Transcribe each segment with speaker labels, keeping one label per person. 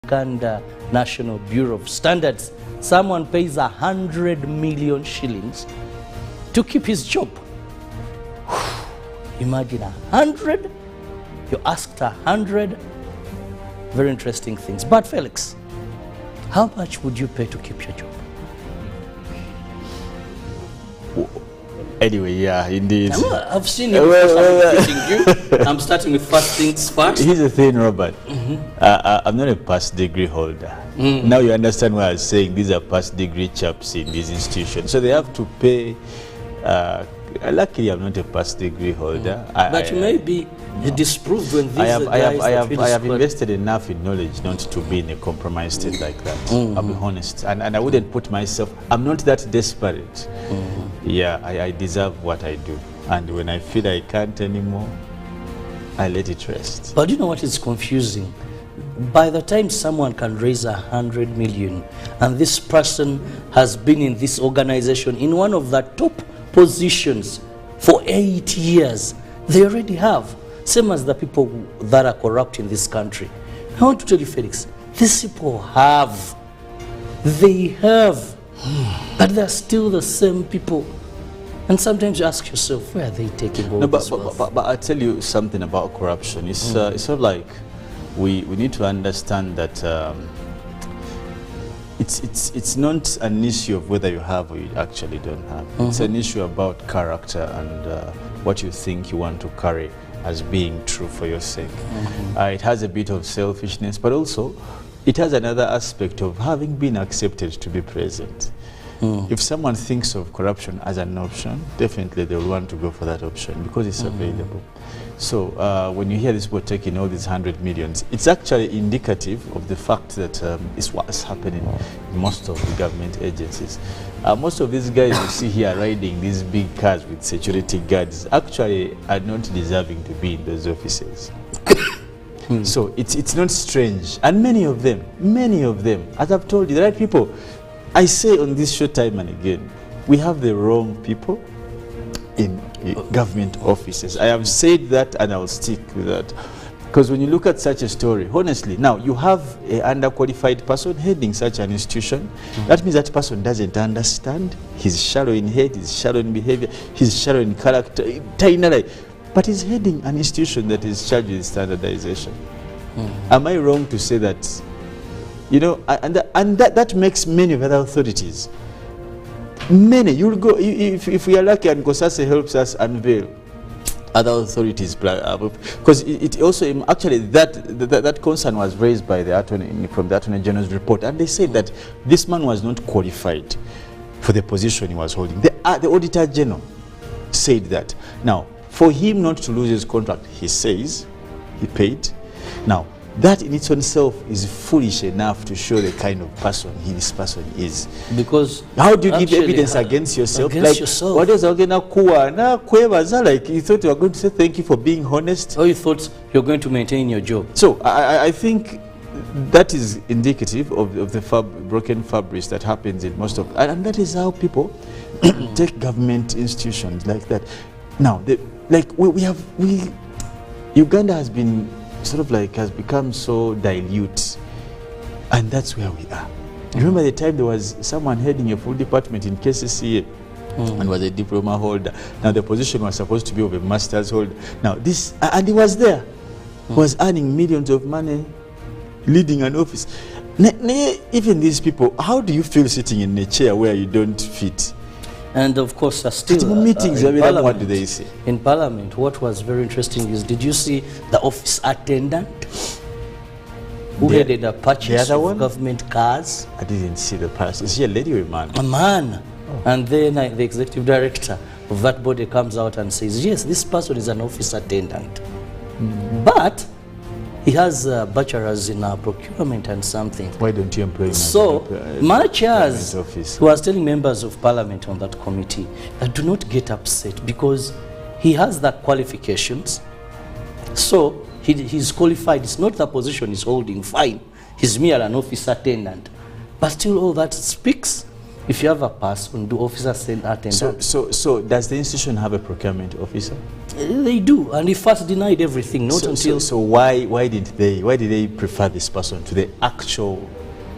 Speaker 1: Uganda National Bureau of Standards. Someone pays 100 million shillings to keep his job. Imagine 100. You asked 100. Very interesting things. But Felix, how much would you pay to keep your job?
Speaker 2: Anyway, yeah, indeed.
Speaker 1: I've seen you. I'm starting with first things first.
Speaker 2: Here's the thing, Robert. I'm not a past degree holder. Now you understand why I was saying these are past degree chaps in these institutions. So they have to pay. Luckily, I'm not a past degree holder.
Speaker 1: But you may be disproved when these
Speaker 2: I have invested enough in knowledge not to be in a compromised state like that. I'll be honest. And I wouldn't put myself, I'm not that desperate. Yeah, I deserve what I do. And when I feel I can't anymore, I let it rest.
Speaker 1: But you know what is confusing? By the time someone can raise 100 million, and this person has been in this organization in one of the top positions for 8 years, they already have. Same as the people that are corrupt in this country. I want to tell you, Felix, these people have. They have. But they're still the same people. And sometimes you ask yourself, where are they taking all this wealth?
Speaker 2: But I'll tell you something about corruption. It's sort of like we need to understand that it's not an issue of whether you have or you actually don't have. It's an issue about character and what you think you want to carry as being true for your sake. It has a bit of selfishness, but also it has another aspect of having been accepted to be present. If someone thinks of corruption as an option, definitely they will want to go for that option because it's available. So when you hear this people taking all these 100 millions, it's actually indicative of the fact that it's what's happening in most of the government agencies. Most of these guys you see here riding these big cars with security guards actually are not deserving to be in those offices. So it's not strange. And many of them, as I've told you, the right people, I say on this show time and again, we have the wrong people in government offices. I have said that and I will stick with that. Because when you look at such a story, honestly, now you have an underqualified person heading such an institution. That means that person doesn't understand. He's shallow in head, he's shallow in behavior, he's shallow in character, but he's heading an institution that is charged with standardization. Am I wrong to say that? You know, and that makes many of other authorities. Many, you'll go, if we are lucky and Kosase helps us unveil other authorities, because it also, actually that concern was raised by the from the Attorney General's report, and they said that this man was not qualified for the position he was holding. The Auditor General said that. Now, for him not to lose his contract, he says he paid. Now, that in its own self is foolish enough to show the kind of person this person is. Because how do you give evidence against yourself? What is like you thought you were going to say thank you for being honest?
Speaker 1: Or you thought you're going to maintain your job?
Speaker 2: So I think that is indicative of the broken fabric that happens in most of, and that is how people take government institutions like that. Now, Uganda has been sort of like has become so dilute, and that's where we are. Remember the time there was someone heading a full department in KCCA and was a diploma holder. Now the position was supposed to be of a master's holder. Now this, and he was there, was earning millions of money, leading an office. Even these people, how do you feel sitting in a chair where you don't fit?
Speaker 1: And of course, still
Speaker 2: meetings, what do they say?
Speaker 1: In Parliament, what was very interesting is, did you see the office attendant who headed a purchase of government cars?
Speaker 2: I didn't see the person. Is she a lady or a man?
Speaker 1: A man. Oh. And then the executive director of that body comes out and says, yes, this person is an office attendant. But he has a bachelor's in procurement and something.
Speaker 2: Why don't you employ him?
Speaker 1: So much as he was telling members of parliament on that committee that do not get upset because he has the qualifications. So he's qualified. It's not the position he's holding. Fine. He's mere an office attendant. But still all that speaks If you have a person, do officers send attendants?
Speaker 2: So does the institution have a procurement officer?
Speaker 1: They do, and he first denied everything, not until...
Speaker 2: So why did they prefer this person to the actual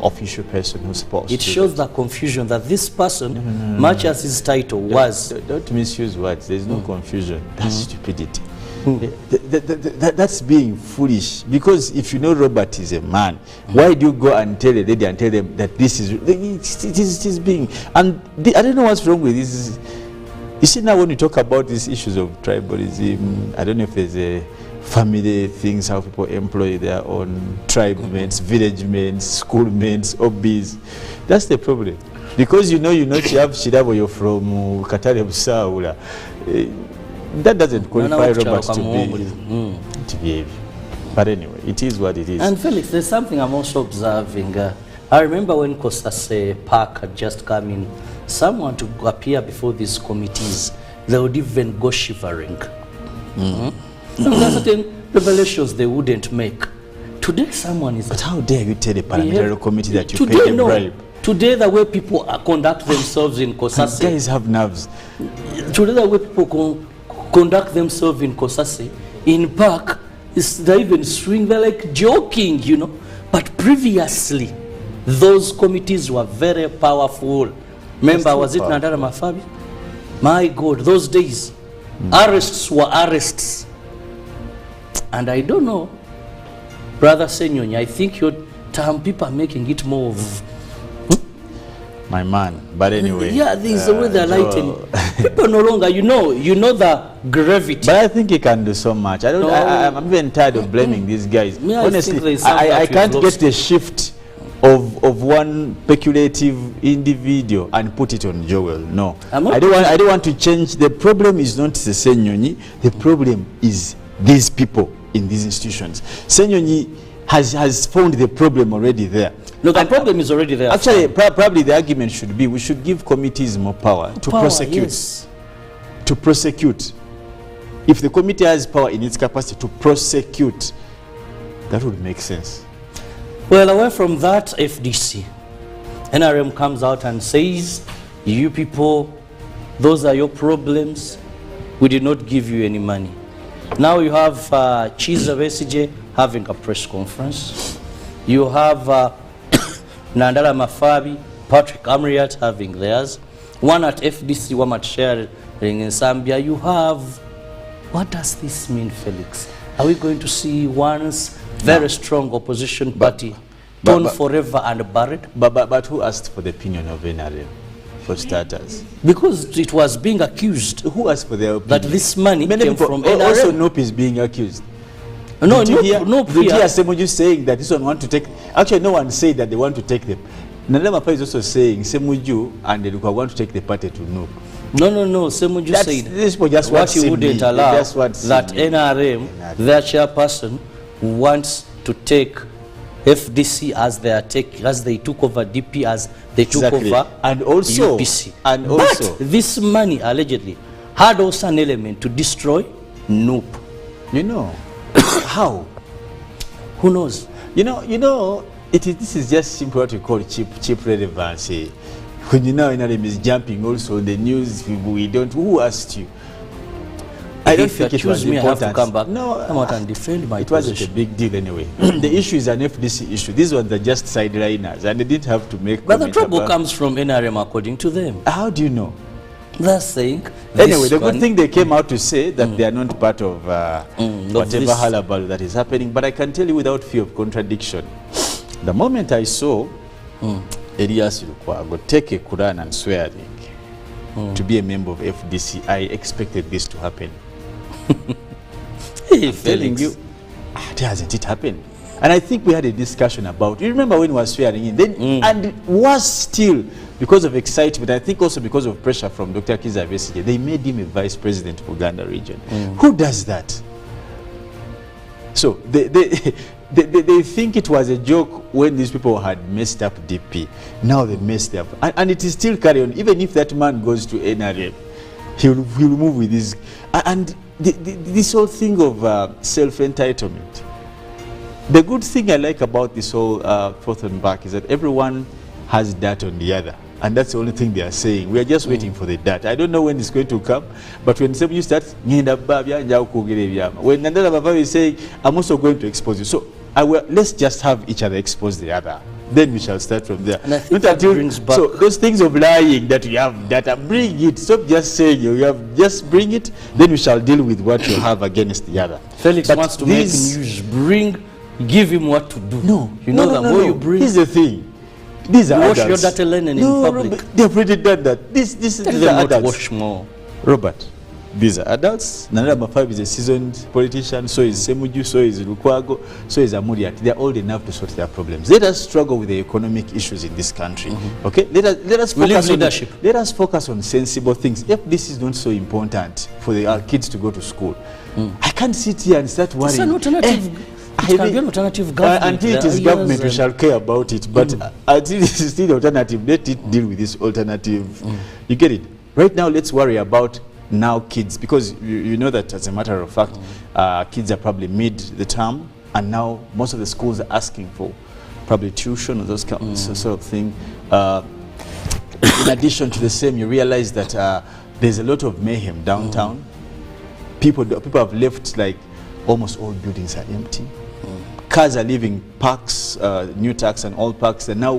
Speaker 2: official person who's supposed
Speaker 1: it
Speaker 2: to
Speaker 1: shows the confusion that this person, much as his title was...
Speaker 2: Don't misuse words. There's no confusion. That's stupidity. That's being foolish, because if you know Robert is a man, why do you go and tell a lady and tell them that this is it is being, and I don't know what's wrong with this. You see, now when you talk about these issues of tribalism, I don't know if there's a family things, how people employ their own tribe mates, village mates, school mates, hobbies. That's the problem, because you know you have Kirabo, you're from Katare Busaula. That doesn't qualify Robert to be. But anyway, it is what it is.
Speaker 1: And Felix, there's something I'm also observing. I remember when Kosase Park had just come in, someone to appear before these committees, they would even go shivering. There are certain revelations they wouldn't make. Today, someone is...
Speaker 2: But how dare you tell the parliamentary committee that you paid a bribe?
Speaker 1: Today, the way people conduct themselves in Kosase...
Speaker 2: Guys have nerves.
Speaker 1: Today, the way people conduct themselves in Kosase, in park, they're even swing, they're like joking, you know. But previously, those committees were very powerful. Remember, was it Nandara Mafabi? My God, those days, arrests were arrests. And I don't know, Brother Nyonyintono, I think your term people are making it more of...
Speaker 2: My man, but anyway.
Speaker 1: Yeah, there's a way they're lighting. People no longer, you know the gravity.
Speaker 2: But I think he can do so much. I'm even tired of blaming these guys. Honestly, I can't get the shift of one speculative individual and put it on Joel. No, I don't want to change. The problem is not Nyonyintono. The problem is these people in these institutions. Nyonyintono has found the problem already there.
Speaker 1: No, the problem is already there.
Speaker 2: Actually, probably the argument should be we should give committees more power to prosecute. Yes. To prosecute. If the committee has power in its capacity to prosecute, that would make sense.
Speaker 1: Well, away from that, FDC, NRM comes out and says, you people, those are your problems. We did not give you any money. Now you have Chiza Besije having a press conference. You have Nandala Mafabi, Patrick Amriat having theirs. One at FDC, one at sharing in Zambia. You have... What does this mean, Felix? Are we going to see once very strong opposition party torn forever and buried?
Speaker 2: But who asked for the opinion of NRM, for starters?
Speaker 1: Because it was being accused.
Speaker 2: Who asked for their opinion?
Speaker 1: That this money came from NRM.
Speaker 2: Also, NOP is being accused.
Speaker 1: No,
Speaker 2: did you hear Semuju saying that this one want to take... Actually, no one said that they want to take them. Nandala Mafabi is also saying Semuju and Deluka want to take the party to NOP.
Speaker 1: No. Semuju said
Speaker 2: just
Speaker 1: what he wouldn't allow that NRM, their chairperson, wants to take FDC as they took over DP, as they took over
Speaker 2: and also
Speaker 1: UPC.
Speaker 2: But
Speaker 1: this money allegedly had also an element to destroy NOP.
Speaker 2: You know. How?
Speaker 1: Who knows?
Speaker 2: You know, this is just simply what we call cheap relevancy. When you know NRM is jumping also in the news, we don't. Who asked you?
Speaker 1: I don't think it was important. I have to come back.
Speaker 2: No,
Speaker 1: come out and defend my
Speaker 2: position. It wasn't a big deal anyway. The issue is an FDC issue. These ones are just sideliners, and they didn't have to make.
Speaker 1: But the trouble comes from NRM, according to them.
Speaker 2: How do you know?
Speaker 1: They're saying.
Speaker 2: Anyway, the good thing they came out to say that they are not part of whatever hullabaloo that is happening. But I can tell you without fear of contradiction, the moment I saw Elias Lukwago take a Quran and swearing to be a member of FDC, I expected this to happen.
Speaker 1: Hey,
Speaker 2: telling you, hasn't it happened? And I think we had a discussion about, you remember when he was swearing in, then, and was still, because of excitement, I think also because of pressure from Dr. Kiza Besije, they made him a vice president of Uganda region. Who does that? So they think it was a joke when these people had messed up DP. Now they messed up. And it is still carry on. Even if that man goes to NRM, he'll move with his... And this whole thing of self-entitlement. The good thing I like about this whole forth and back is that everyone has that on the other. and that's the only thing they are saying. We are just waiting for the data. I don't know when it's going to come, but when some you start, when another Baba is saying, I'm also going to expose you. So let's just have each other expose the other. Then we shall start from there.
Speaker 1: And I think that brings back.
Speaker 2: So those things of lying that you have data, bring it. Stop just saying you have, just bring it. Then we shall deal with what you have against the other.
Speaker 1: Felix wants to make news. Give him what to do.
Speaker 2: No,
Speaker 1: you know that more you bring.
Speaker 2: Here's the thing. These are
Speaker 1: wash
Speaker 2: adults.
Speaker 1: your data learning in public.
Speaker 2: They've already done that. These are adults.
Speaker 1: Wash more.
Speaker 2: Robert, these are adults. Nanada Mafab is a seasoned politician, so is Semuju, so is Lukwago, so is Amuriat. They are old enough to sort their problems. Let us struggle with the economic issues in this country. Okay? Let us focus on leadership. Let us focus on sensible things. If this is not so important for our kids to go to school, I can't sit here and start worrying.
Speaker 1: It's an alternative. It can be an alternative government.
Speaker 2: Until it is government, we shall care about it. But until it is still alternative, let it deal with this alternative. You get it? Right now, let's worry about now kids, because you know that as a matter of fact, kids are probably mid the term, and now most of the schools are asking for probably tuition or those sort of thing. In addition to the same, you realize that there's a lot of mayhem downtown. People have left, like almost all buildings are empty. Cars are leaving parks, new parks and old parks, and now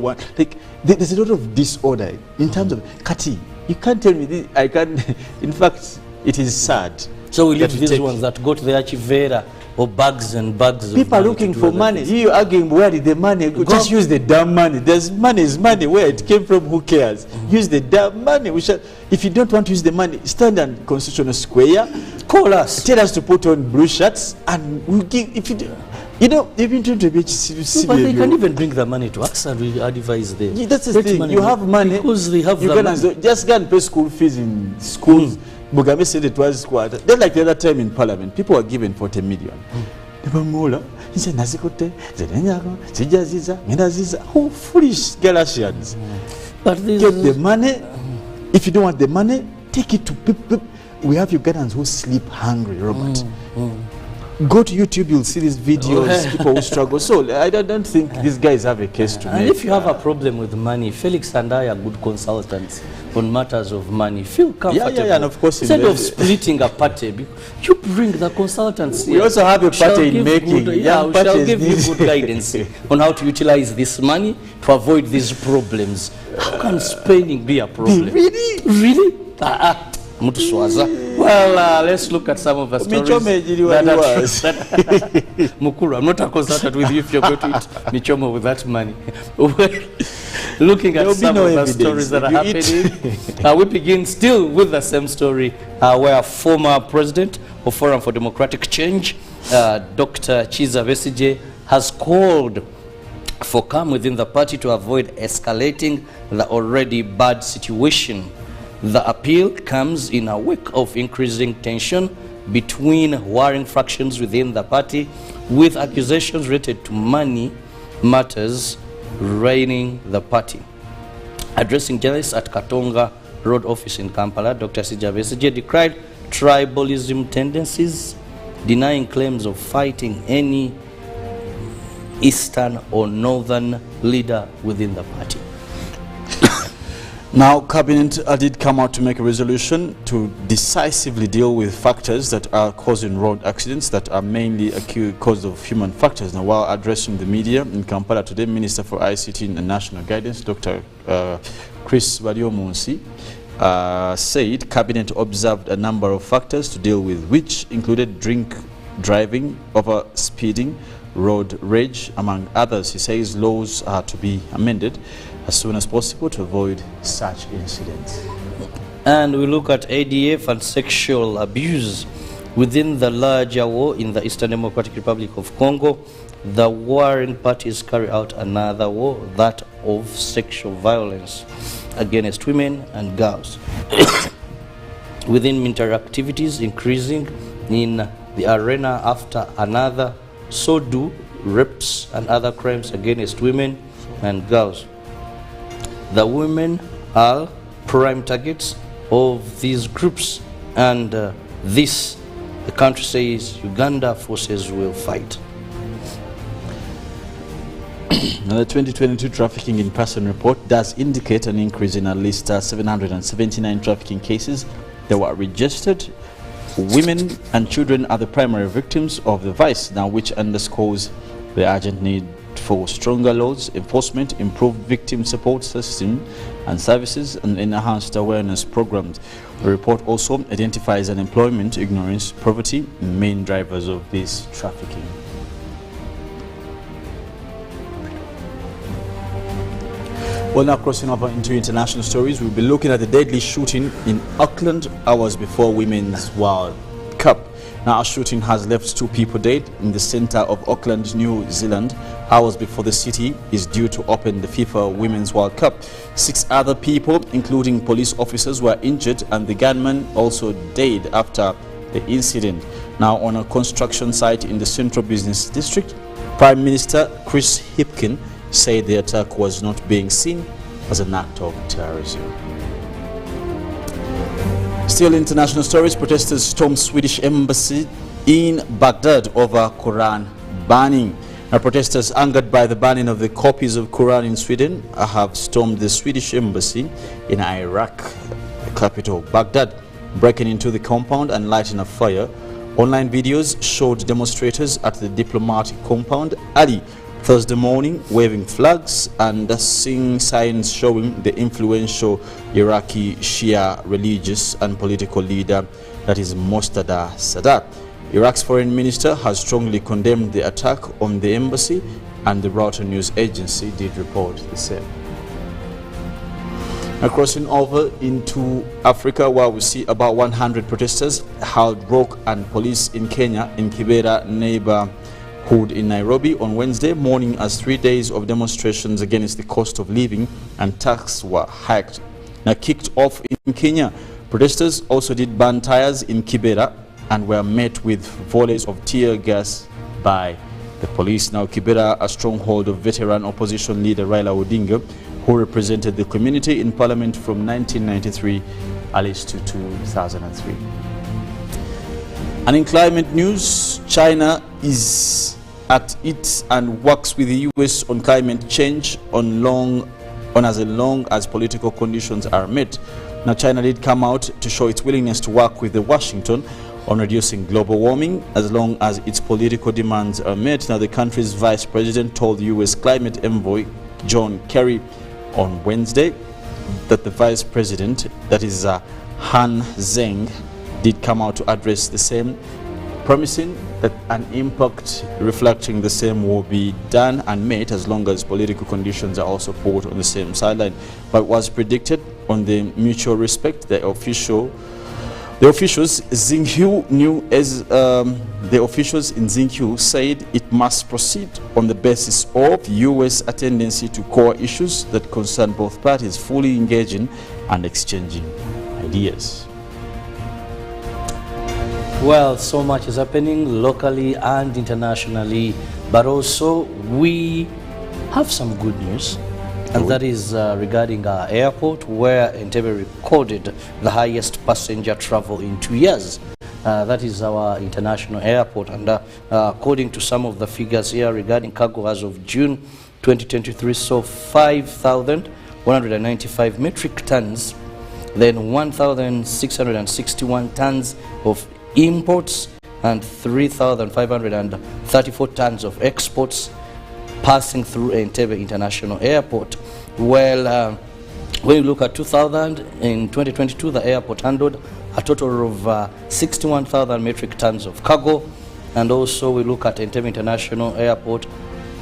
Speaker 2: there's a lot of disorder in terms of Kati. You can't tell me this. I can't. In fact, it is sad.
Speaker 1: So we leave these ones that go to the Achivera or bags and bags.
Speaker 2: People are looking for money. You arguing where did the money go? Just use the damn money. There's money is money. Where it came from, who cares? Use the damn money. We shall. If you don't want to use the money, stand on Constitutional Square. Call us. Tell us to put on blue shirts, and we'll give. If you do, you know, they've been trying to be civil.
Speaker 1: But they can even bring the money to us and we advise them.
Speaker 2: Yeah, that's the thing. You have money.
Speaker 1: Because they have the money.
Speaker 2: Just go and pay school fees in schools. Mugabe said it was quarter. Then like the other time in Parliament, people were given 40 million. He said, who foolish Galatians?
Speaker 1: But
Speaker 2: get the money. If you don't want the money, take it to people. We have Ugandans who sleep hungry, Robert. Go to YouTube, you'll see these videos, people who struggle. So I don't think these guys have a case to make.
Speaker 1: And if you have a problem with money, Felix and I are good consultants on matters of money. Feel comfortable.
Speaker 2: Yeah, and of course,
Speaker 1: instead of splitting a party, you bring the consultants here.
Speaker 2: We also have a party in making.
Speaker 1: We shall give you good guidance on how to utilize this money to avoid these problems. How can spending be a problem? Really? Well, let's look at some of the stories Mukuru, I'm not a consultant with you if you're going to eat Michomo with that money. Looking at some of the stories that are happening, we begin still with the same story where former president of Forum for Democratic Change, Dr. Chiza Besigye, has called for calm within the party to avoid escalating the already bad situation. The appeal comes in a wake of increasing tension between warring fractions within the party, with accusations related to money matters reigning the party. Addressing journalists at Katonga Road office in Kampala, Dr. Chiza Besigye decried tribalism tendencies, denying claims of fighting any eastern or northern leader within the party.
Speaker 2: Now, Cabinet did come out to make a resolution to decisively deal with factors that are causing road accidents that are mainly a cause of human factors. Now, while addressing the media in Kampala today, Minister for ICT and National Guidance, Dr. Chris Bariomunsi, said Cabinet observed a number of factors to deal with, which included drink driving, over speeding, road rage, among others. He says laws are to be amended as soon as possible to avoid such incidents.
Speaker 1: And we look at ADF and sexual abuse within the larger war in the Eastern Democratic Republic of Congo. The warring parties carry out another war, that of sexual violence against women and girls. Within military activities increasing in the arena after another, so do rapes and other crimes against women and girls. The women are prime targets of these groups, and this, the country says, Uganda forces will fight.
Speaker 2: Now, the 2022 trafficking in person report does indicate an increase in at least 779 trafficking cases that were registered. Women and children are the primary victims of the vice, now which underscores the urgent need for stronger laws, enforcement, improved victim support system and services, and enhanced awareness programs. The report also identifies unemployment, ignorance, poverty, main drivers of this trafficking. Well, now crossing over into international stories, we'll be looking at the deadly shooting in Auckland hours before Women's World Cup. Now, a shooting has left 2 people dead in the center of Auckland, New Zealand, hours before the city is due to open the FIFA Women's World Cup. 6 other people, including police officers, were injured, and the gunman also died after the incident. Now, on a construction site in the Central Business District, Prime Minister Chris Hipkin said the attack was not being seen as an act of terrorism. Still international stories, protesters stormed Swedish embassy in Baghdad over Quran banning. Now, protesters angered by the banning of the copies of Quran in Sweden have stormed the Swedish embassy in Iraq, the capital Baghdad, breaking into the compound and lighting a fire. Online videos showed demonstrators at the diplomatic compound early Thursday morning waving flags and seeing signs showing the influential Iraqi Shia religious and political leader, that is Mostada Sadat. Iraq's foreign minister has strongly condemned the attack on the embassy, and the Reuters news agency did report the same. Now, crossing over into Africa, where we see about 100 protesters held rock and police in Kenya in Kibera neighborhood in Nairobi on Wednesday morning as 3 days of demonstrations against the cost of living and tax were hiked. Now, kicked off in Kenya, protesters also did burn tires in Kibera and were met with volleys of tear gas by the police. Now, Kibera, a stronghold of veteran opposition leader Raila Odinga, who represented the community in parliament from 1993 at least to 2003. And in climate news, China is at it and works with the US on climate change as long as political conditions are met. Now, China did come out to show its willingness to work with Washington on reducing global warming as long as its political demands are met. Now, the country's vice president told the US climate envoy John Kerry on Wednesday that the vice president, that is Han Zheng, did come out to address the same, promising that an impact reflecting the same will be done and met as long as political conditions are also put on the same sideline. But was predicted on the mutual respect, the officials in Xinjiang said it must proceed on the basis of U.S. tendency to core issues that concern both parties, fully engaging and exchanging ideas.
Speaker 1: Well, so much is happening locally and internationally, but also we have some good news, and that is regarding our airport, where Entebbe recorded the highest passenger travel in 2 years. That is our international airport, and according to some of the figures here regarding cargo as of June 2023, so 5,195 metric tons, then 1,661 tons of imports and 3,534 tons of exports passing through Entebbe International Airport. Well, when you look at in 2022, the airport handled a total of 61,000 metric tons of cargo, and also we look at Entebbe International Airport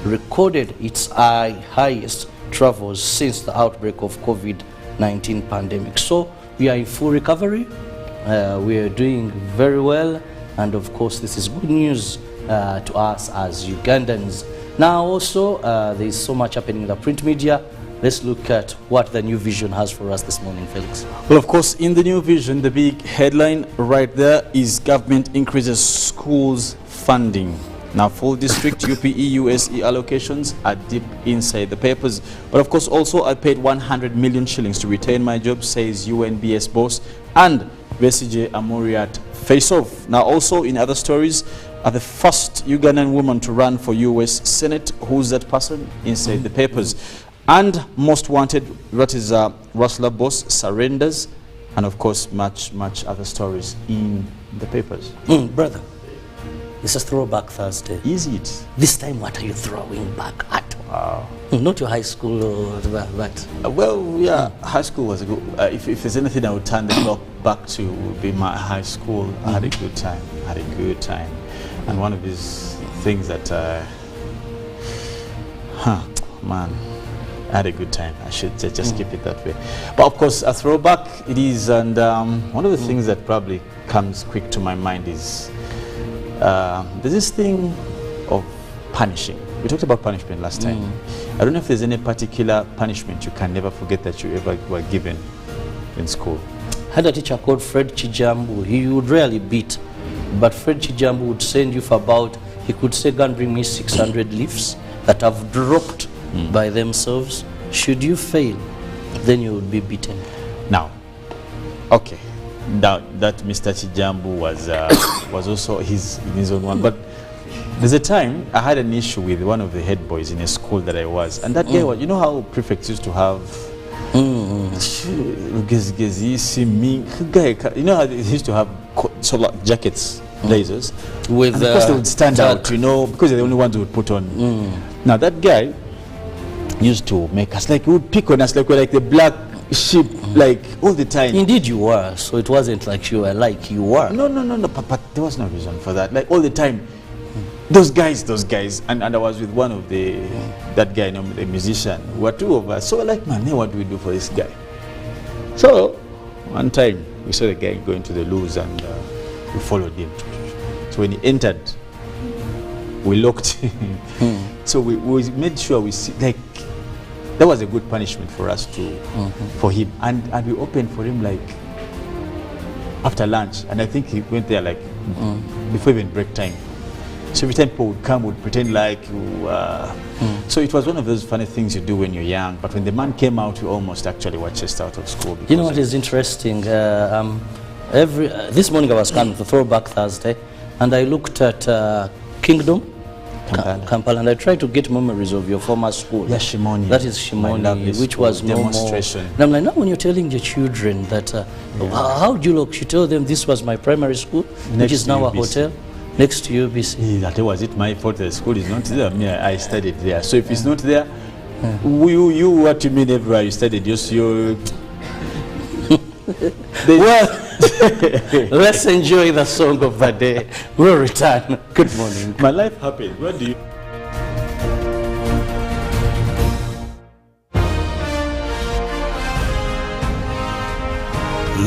Speaker 1: recorded its highest travels since the outbreak of COVID-19 pandemic. So we are in full recovery. We are doing very well, and of course this is good news to us as Ugandans. Now also there is so much happening in the print media. Let's look at what the New Vision has for us this morning, Felix.
Speaker 2: Well, of course, in the New Vision, the big headline right there is government increases schools funding. Now, full district UPE USE allocations are deep inside the papers. But of course, also I paid 100 million shillings to retain my job, says UNBS boss, and Besigye Amuriat face off. Now, also in other stories, are the first Ugandan woman to run for US Senate. Who's that person? Inside the papers. And most wanted, what is Rustler boss surrenders, and of course much other stories in the papers.
Speaker 1: Brother, it's a throwback Thursday.
Speaker 2: Is it?
Speaker 1: This time, what are you throwing back at?
Speaker 2: Wow.
Speaker 1: Not your high school or whatever, but...
Speaker 2: well, yeah, high school was a good... if there's anything I would turn the clock back to, would be my high school. I had a good time. And one of these things that... man, I had a good time. I should just keep it that way. But of course, a throwback it is. And one of the things that probably comes quick to my mind is... there's this thing of punishing. We talked about punishment last time. I don't know if there's any particular punishment you can never forget that you ever were given in school.
Speaker 1: I had a teacher called Fred Chijambu. He would rarely beat, but Fred Chijambu would send you for about, he could say, go and bring me 600 leaves that have dropped by themselves. Should you fail, then you would be beaten.
Speaker 2: Now, okay, that Mr. Chijambu was also his own one, but there's a time I had an issue with one of the head boys in a school that I was, and that guy was, you know how prefects used to have, you know how they used to have solar jackets, blazers,
Speaker 1: with
Speaker 2: and of course they would stand out, you know, because they're the only ones who would put on. Now that guy used to make us like, he would pick on us like we're like the black sheep, like all the time.
Speaker 1: Indeed you were, so it wasn't like you were, like you were.
Speaker 2: No, but there was no reason for that, like all the time. Those guys, and I was with one of that guy, you know, the musician. We were two of us. So we're like, man, what do we do for this guy? So one time we saw the guy going to the loos, and we followed him. So when he entered, we locked him. So we made sure we see, like, that was a good punishment for us for him. And we opened for him like after lunch, and I think he went there like before even break time. So every time people would come, would pretend like you. So it was one of those funny things you do when you're young. But when the man came out, you almost actually were chased out of school.
Speaker 1: You know what is interesting? This morning I was coming for Throwback Thursday, and I looked at Kingdom, Kampala, and I tried to get memories of your former school.
Speaker 2: Yeah, Shimoni.
Speaker 1: That is Shimoni, which was
Speaker 2: demonstration.
Speaker 1: And I'm like, now when you're telling your children that, how do you look? You tell them this was my primary school, which is now a hotel. Next to UBC.
Speaker 2: That was it my fault the school is not there. I studied there. So if it's not there, you what you mean everywhere you studied? Well,
Speaker 1: let's enjoy the song of the day. We'll return. Good morning.
Speaker 2: My life happened. What do you...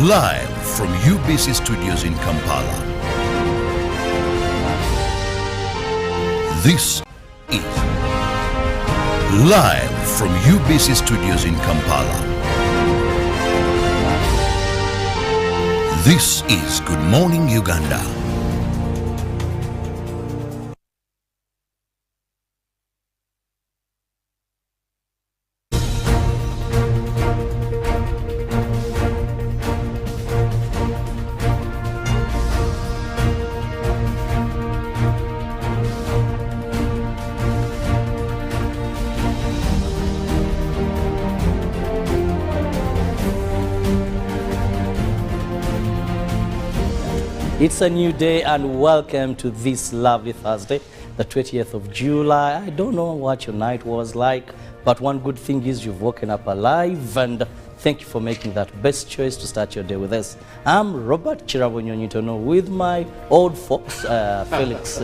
Speaker 3: Live from UBC Studios in Kampala. This is live from UBC Studios in Kampala. This is Good Morning Uganda.
Speaker 1: It's a new day and welcome to this lovely Thursday, the 20th of July. I don't know what your night was like, but one good thing is you've woken up alive, and thank you for making that best choice to start your day with us. I'm Robert Kirabo Nyonyintono with my old folks, Felix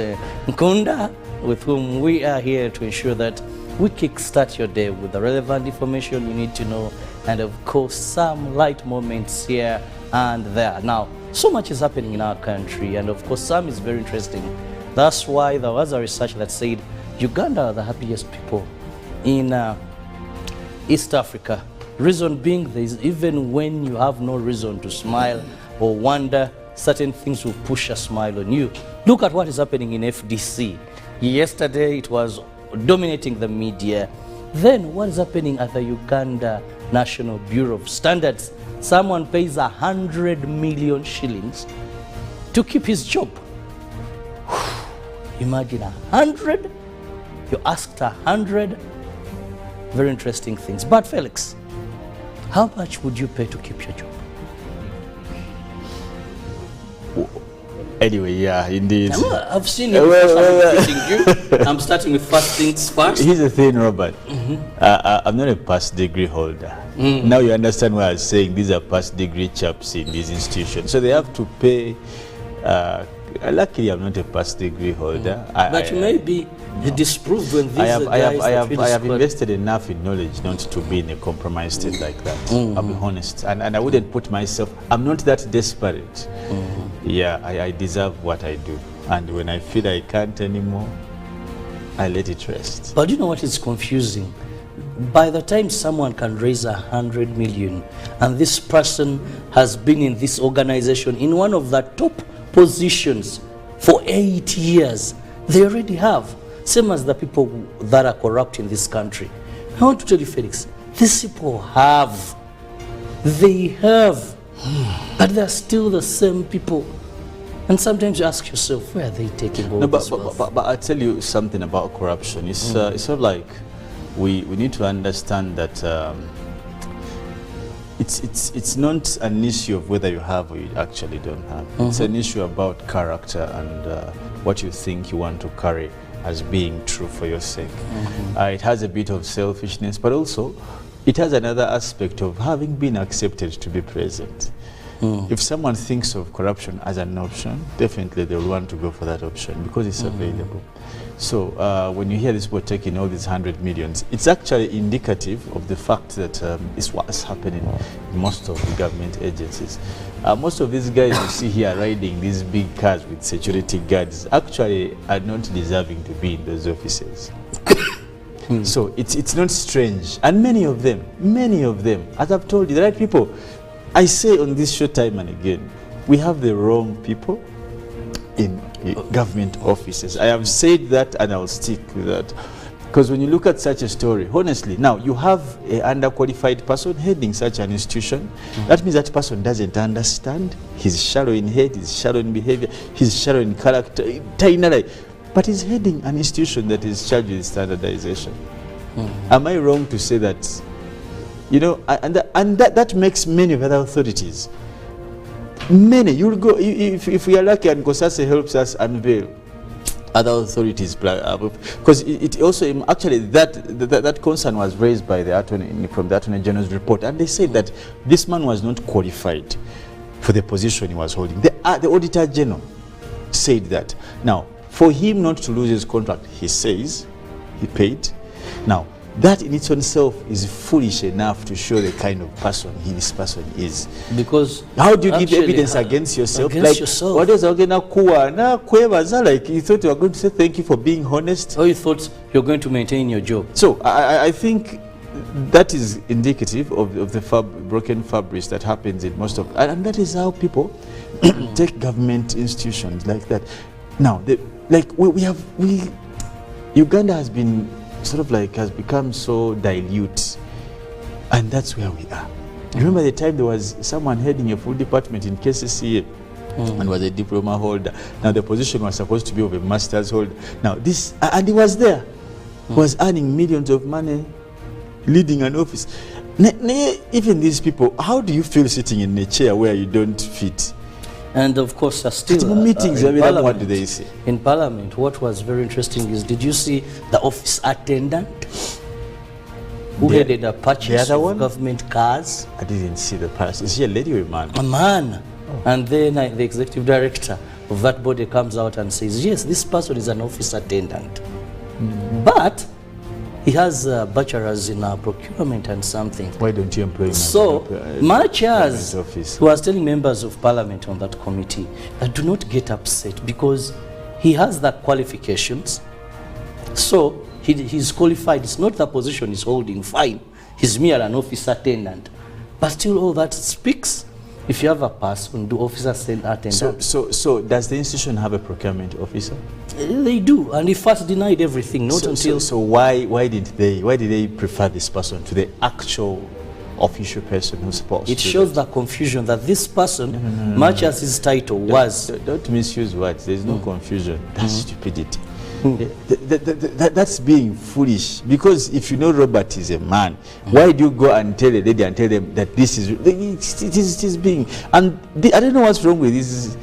Speaker 1: Nkunda, with whom we are here to ensure that we kickstart your day with the relevant information you need to know, and of course some light moments here and there. Now, so much is happening in our country, and of course some is very interesting. That's why there was a research that said Uganda are the happiest people in East Africa. Reason being, there is, even when you have no reason to smile or wonder, certain things will push a smile on you. Look at what is happening in FDC. Yesterday it was dominating the media. Then what is happening at the Uganda National Bureau of Standards? Someone pays 100 million shillings to keep his job. Imagine 100, you asked 100 very interesting things. But Felix, how much would you pay to keep your job?
Speaker 2: Anyway, yeah, indeed.
Speaker 1: I've seen you before. I'm starting with first things first.
Speaker 2: Here's the thing, Robert. I'm not a past degree holder. Now you understand why I was saying these are past degree chaps in these institutions. So they have to pay. Luckily, I'm not a past degree holder.
Speaker 1: But you may be disproved when these
Speaker 2: I have invested enough in knowledge not to be in a compromised state like that. I'll be honest. And I wouldn't put myself, I'm not that desperate. Yeah, I deserve what I do. And when I feel I can't anymore, I let it rest.
Speaker 1: But you know what is confusing? By the time someone can raise 100 million, and this person has been in this organization in one of the top positions for 8 years, they already have. Same as the people that are corrupt in this country. I want to tell you, Felix, these people have. They have. But they're still the same people. And sometimes you ask yourself, where are they taking all this wealth?
Speaker 2: But I'll tell you something about corruption. It's sort of like we need to understand that it's not an issue of whether you have or you actually don't have. It's an issue about character and what you think you want to carry as being true for your sake. It has a bit of selfishness, but also it has another aspect of having been accepted to be present. If someone thinks of corruption as an option, definitely they'll want to go for that option because it's available. So when you hear this people taking all these 100 millions, it's actually indicative of the fact that it's what's happening in most of the government agencies. Most of these guys you see here riding these big cars with security guards actually are not deserving to be in those offices. So it's not strange. And many of them, as I've told you, the right people, I say on this show time and again, we have the wrong people in government offices. I have said that and I'll stick with that. Because when you look at such a story, honestly, now you have an underqualified person heading such an institution. That means that person doesn't understand. He's shallow in head, he's shallow in behavior, he's shallow in character, but he's heading an institution that is charged with standardization. Am I wrong to say that? You know, and that makes many of other authorities. Many, you'll go, if we are lucky and Kosase helps us unveil other authorities, because it also, actually that concern was raised by from the Attorney General's report, and they said that this man was not qualified for the position he was holding. The Auditor General said that. Now, for him not to lose his contract, he says, he paid. Now, that in its own self is foolish enough to show the kind of person this person is. Because how do you give evidence against yourself?
Speaker 1: Against yourself.
Speaker 2: What is like you thought you were going to say thank you for being honest?
Speaker 1: Or you thought you're going to maintain your job?
Speaker 2: So I think that is indicative of the broken fabric that happens in most of, and that is how people take government institutions like that. Now, Uganda has been has become so dilute, and that's where we are. Remember the time there was someone heading a full department in KCCA and was a diploma holder. Now the position was supposed to be of a master's holder. Now this, and he was there, was earning millions of money, leading an office. Even these people, how do you feel sitting in a chair where you don't fit?
Speaker 1: And of course, still
Speaker 2: meetings. What do they say?
Speaker 1: In Parliament, what was very interesting is, did you see the office attendant who headed a purchase of government cars?
Speaker 2: I didn't see the person. Is she a lady or a man?
Speaker 1: A man. Oh. And then the executive director of that body comes out and says, yes, this person is an office attendant. But he has a bachelor's in procurement and something.
Speaker 2: Why don't you employ him?
Speaker 1: So much as he was telling members of parliament on that committee that do not get upset because he has the qualifications. So he's qualified. It's not the position he's holding. Fine. He's mere an office attendant. But still all that speaks. If you have a person, do officer attendant.
Speaker 2: So does the institution have a procurement officer?
Speaker 1: They do, and he first denied everything.
Speaker 2: So why did they prefer this person to the actual official person who's supposed?
Speaker 1: It shows the confusion that this person, much as his title was.
Speaker 2: Don't misuse words. There's no confusion. That's stupidity. That's being foolish, because if you know Robert is a man, why do you go and tell a lady and tell them that this is it is being, and I don't know what's wrong with this.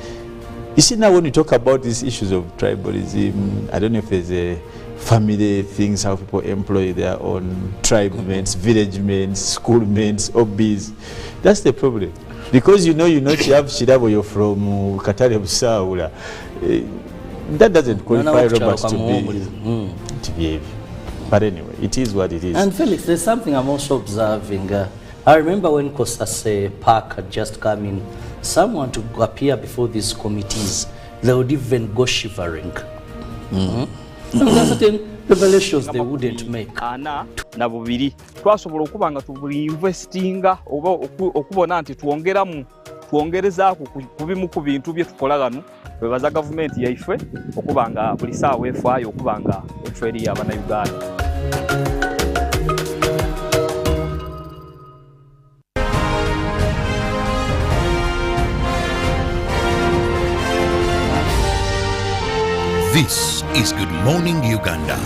Speaker 2: You see, now when you talk about these issues of tribalism, I don't know if there's a family things, how people employ their own tribe mates, village mates, school mates, hobbies. That's the problem. Because you know Kirabo, you're from Katari Busaula. That doesn't qualify Roberts to behave. But anyway, it is what it is.
Speaker 1: And Felix, there's something I'm also observing. I remember when Kosase Park had just come in, someone to appear before these committees, they would even go shivering. There are certain revelations they wouldn't make.
Speaker 4: Na bubiri twasobola okuba nga tuinvestinga oba okubona nti twongereza kubimu ku bintu bye tukola gano bebaza gavumenti yaife okuba nga buli saawa efaayo okuba nga efeeri y'Abannayuganda.
Speaker 3: This is Good Morning Uganda.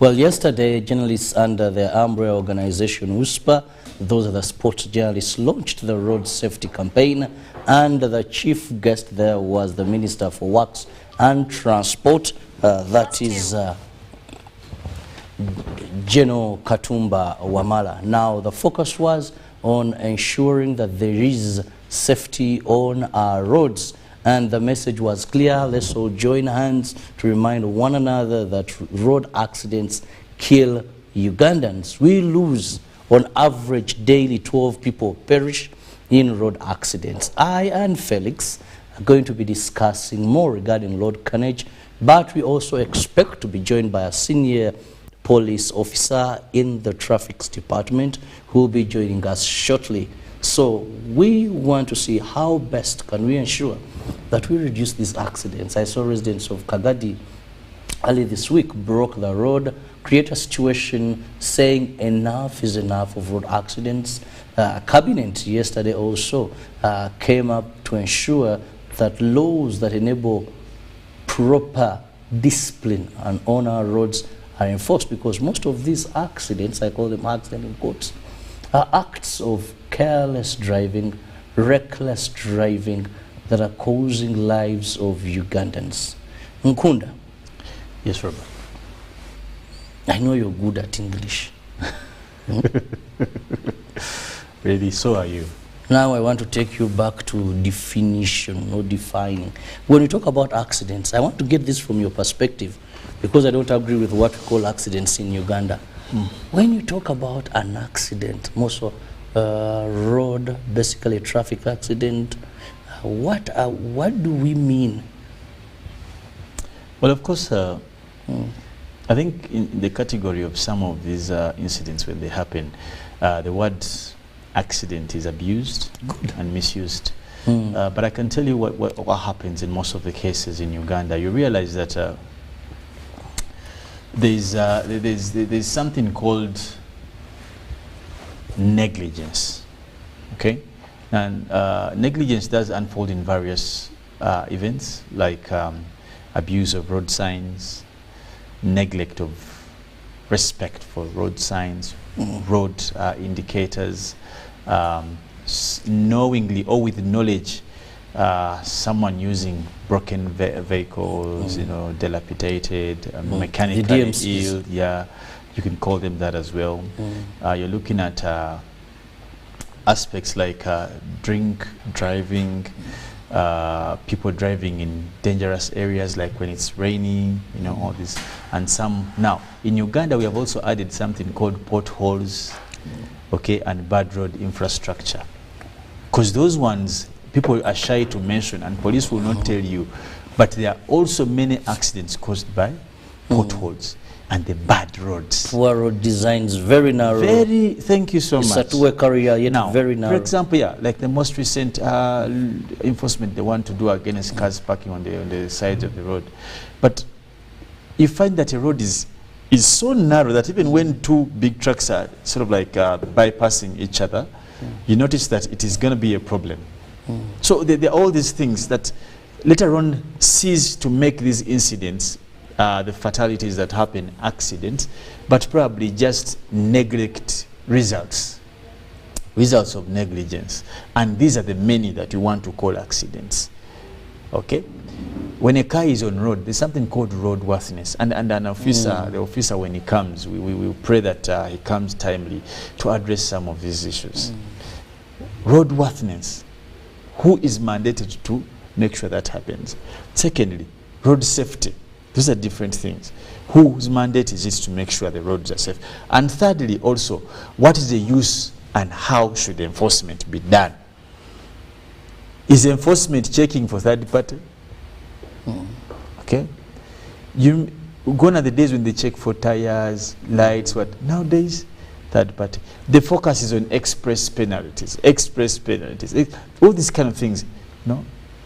Speaker 1: Well, yesterday, journalists under the umbrella organization WUSPA, those are the sports journalists, launched the road safety campaign, and the chief guest there was the Minister for Works and Transport, that is General Katumba Wamala. Now, the focus was on ensuring that there is safety on our roads. And the message was clear: let's all join hands to remind one another that road accidents kill Ugandans. We lose, on average, daily 12 people perish in road accidents. I and Felix are going to be discussing more regarding road carnage, but we also expect to be joined by a senior police officer in the traffic department who will be joining us shortly. So we want to see how best can we ensure that we reduce these accidents. I saw residents of Kagadi early this week broke the road, create a situation saying enough is enough of road accidents. Cabinet yesterday also came up to ensure that laws that enable proper discipline and on our roads are enforced, because most of these accidents, I call them accidents in quotes, are acts of careless driving, reckless driving that are causing lives of Ugandans. Nkunda.
Speaker 2: Yes, Robert.
Speaker 1: I know you're good at English.
Speaker 2: Really, so are you.
Speaker 1: Now I want to take you back to definition or defining. When you talk about accidents, I want to get this from your perspective, because I don't agree with what we call accidents in Uganda. When you talk about an accident, most of road, basically a traffic accident, what do we mean?
Speaker 2: Well, of course, I think in the category of some of these incidents when they happen, the word accident is abused and misused. But I can tell you what happens in most of the cases in Uganda. You realize that there's something called negligence, okay? And negligence does unfold in various events, like abuse of road signs, neglect of respect for road signs, road indicators, knowingly or with knowledge, someone using broken vehicles, you know, dilapidated, mechanically ill, yeah, you can call them that as well. You're looking at aspects like drink driving, people driving in dangerous areas, like when it's raining, you know, all this. And some, now in Uganda we have also added something called potholes, okay, and bad road infrastructure, because those ones people are shy to mention and police will not tell you, but there are also many accidents caused by potholes and the bad roads.
Speaker 1: Poor road designs, very narrow.
Speaker 2: Very, thank you so much.
Speaker 1: It's a two-way career, yet
Speaker 2: now,
Speaker 1: very narrow.
Speaker 2: For example, yeah, like the most recent enforcement they want to do against cars parking on the sides of the road. But you find that a road is so narrow that even when two big trucks are sort of like bypassing each other, you notice that it is going to be a problem. So there are all these things that later on cease to make these incidents, the fatalities that happen, accidents, but probably just neglect results of negligence. And these are the many that you want to call accidents. Okay? When a car is on road, there's something called roadworthiness. And an officer, the officer, when he comes, we will pray that he comes timely to address some of these issues. Roadworthiness. Who is mandated to make sure that happens? Secondly, road safety. Those are different things. Whose mandate is it to make sure the roads are safe? And thirdly, also, what is the use and how should enforcement be done? Is enforcement checking for third party? Okay. Gone are the days when they check for tires, lights, what? Nowadays, third party. The focus is on express penalties, all these kind of things. No?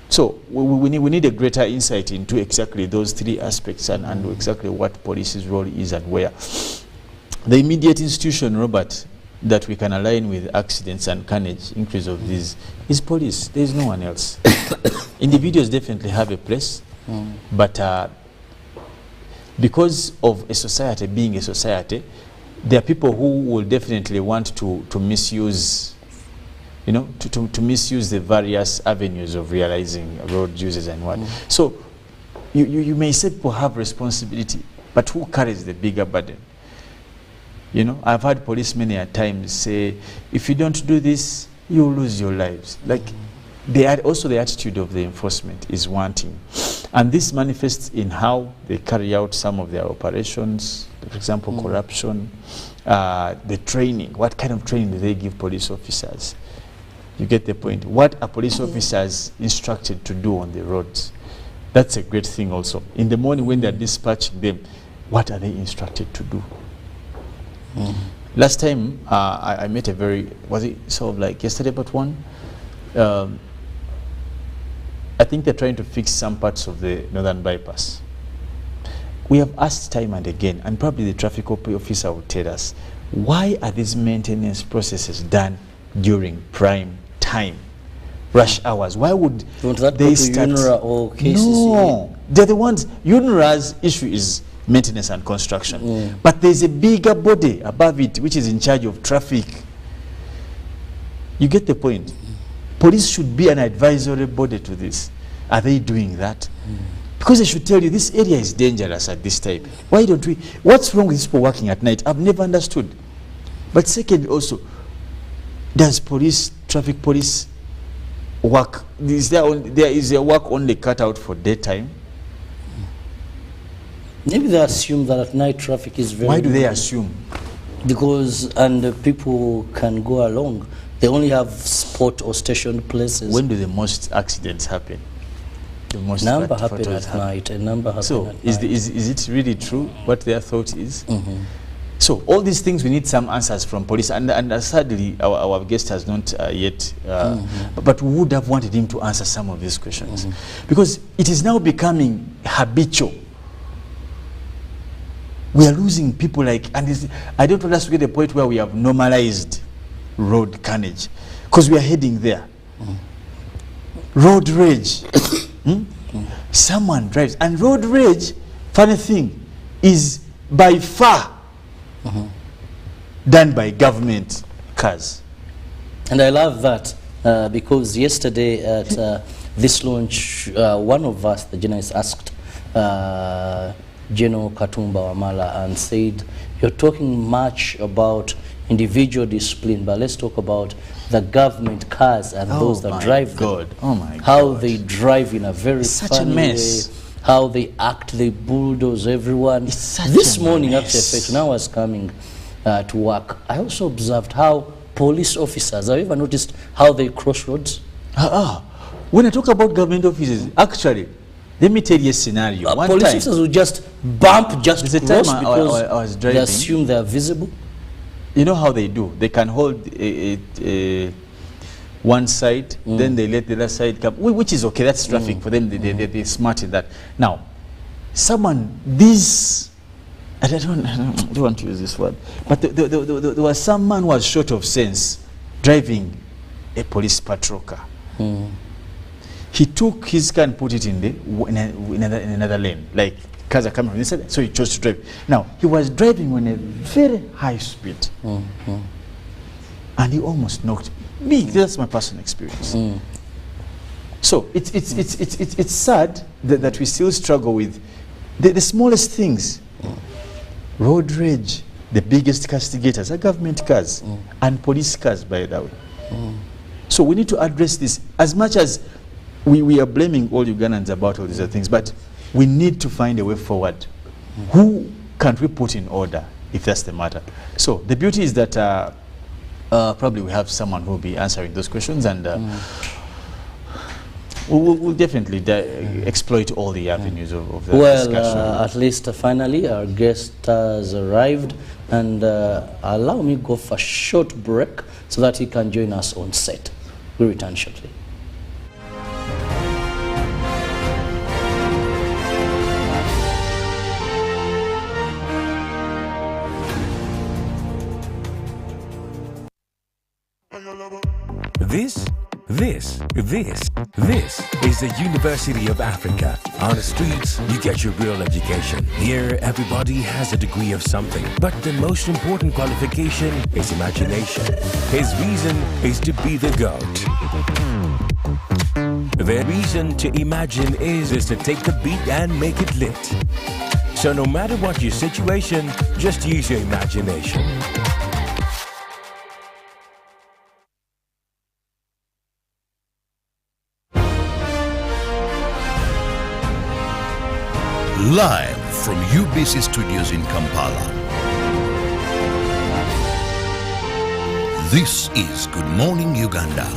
Speaker 2: So we need a greater insight into exactly those three aspects and exactly what police's role is and where. The immediate institution, Robert, that we can align with accidents and carnage, increase of these, is police. There is no one else. Individuals definitely have a place, but because of a society being a society, there are people who will definitely want to misuse, you know, to misuse the various avenues of realizing road uses and what. So you may say people have responsibility, but who carries the bigger burden? You know, I've had policemen at times say, if you don't do this, you'll lose your lives. Like, also the attitude of the enforcement is wanting. And this manifests in how they carry out some of their operations, for example, corruption, the training. What kind of training do they give police officers? You get the point. What are police officers instructed to do on the roads? That's a great thing also. In the morning when they're dispatching them, what are they instructed to do? Last time I met a was it sort of like yesterday but one? I think they're trying to fix some parts of the northern bypass. We have asked time and again, and probably the traffic officer will tell us, why are these maintenance processes done during prime time, rush hours? Why would they start?
Speaker 1: UNRA or cases?
Speaker 2: No, they're the ones. UNRA's issue is maintenance and construction, but there's a bigger body above it which is in charge of traffic. You get the point. Police should be an advisory body to this. Are they doing that? Because they should tell you this area is dangerous at this time. Why don't we? What's wrong with people working at night? I've never understood. But second, also, does traffic police work? Is their work only cut out for daytime?
Speaker 1: Maybe they assume that at night traffic is very...
Speaker 2: Why do they assume?
Speaker 1: Because, people can go along. They only have spot or stationed places.
Speaker 2: When do the most accidents happen? The most
Speaker 1: number happen at night. A number happen
Speaker 2: so
Speaker 1: at
Speaker 2: is
Speaker 1: night.
Speaker 2: Is it really true what their thought is? So all these things we need some answers from police, and sadly our guest has not yet, but we would have wanted him to answer some of these questions, because it is now becoming habitual. We are losing people and I don't want us to get to the point where we have normalized road carnage, because we are heading there. Road rage. Someone drives, and road rage, funny thing, is by far done by government cars.
Speaker 1: And I love that because yesterday at this launch, one of us, the journalist, asked General Katumba Wamala and said, you're talking much about individual discipline, but let's talk about the government cars and those that drive them.
Speaker 2: Oh my God.
Speaker 1: How they drive in a very funny
Speaker 2: mess.
Speaker 1: way, how they act, they bulldoze everyone. This morning, actually, when I was coming to work, I also observed how police officers, have you ever noticed how they cross roads?
Speaker 2: When I talk about government offices, actually, let me tell you a scenario. One
Speaker 1: police
Speaker 2: time,
Speaker 1: officers will just bump, just cross because
Speaker 2: I was driving.
Speaker 1: they assume they are visible.
Speaker 2: You know how they do? They can hold one side, then they let the other side come, which is okay. That's traffic for them. They're smart in that. Now, someone, this, I don't want to use this word, but there was some man who was short of sense driving a police patrol car. He took his car and put it in another lane, like cars are coming from this side, so he chose to drive. Now, he was driving on a very high speed, and he almost knocked me. That's my personal experience. So it's sad that we still struggle with the smallest things. Road rage, the biggest castigators are government cars and police cars, by the way. So we need to address this. As much as we are blaming all Ugandans about all these other things, but we need to find a way forward. Who can't we put in order if that's the matter? So the beauty is that probably we have someone who will be answering those questions, and we'll definitely exploit all the avenues of the discussion.
Speaker 1: At least finally our guest has arrived, and allow me go for a short break so that he can join us on set. We'll return shortly.
Speaker 5: This is the University of Africa. On the streets, you get your real education. Here, everybody has a degree of something, but the most important qualification is imagination. His reason is to be the GOAT. The reason to imagine is to take the beat and make it lit. So no matter what your situation, just use your imagination.
Speaker 3: Live from UBC Studios in Kampala. This is Good Morning Uganda.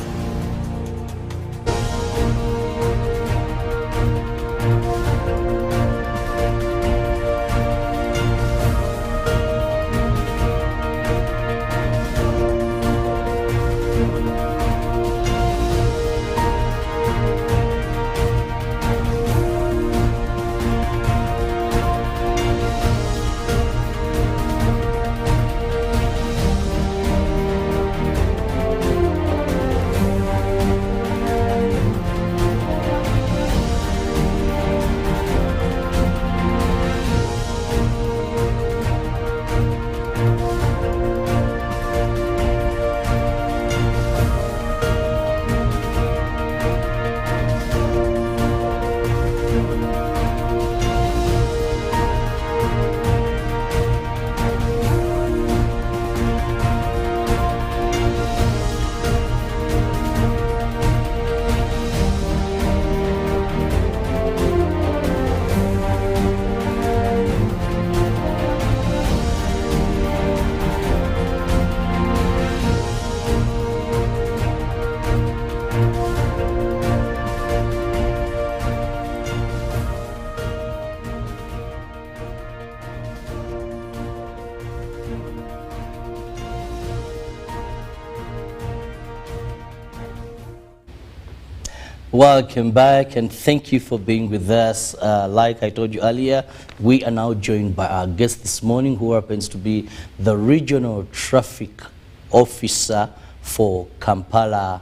Speaker 1: Welcome back, and thank you for being with us. Like I told you earlier, we are now joined by our guest this morning, who happens to be the Regional Traffic Officer for Kampala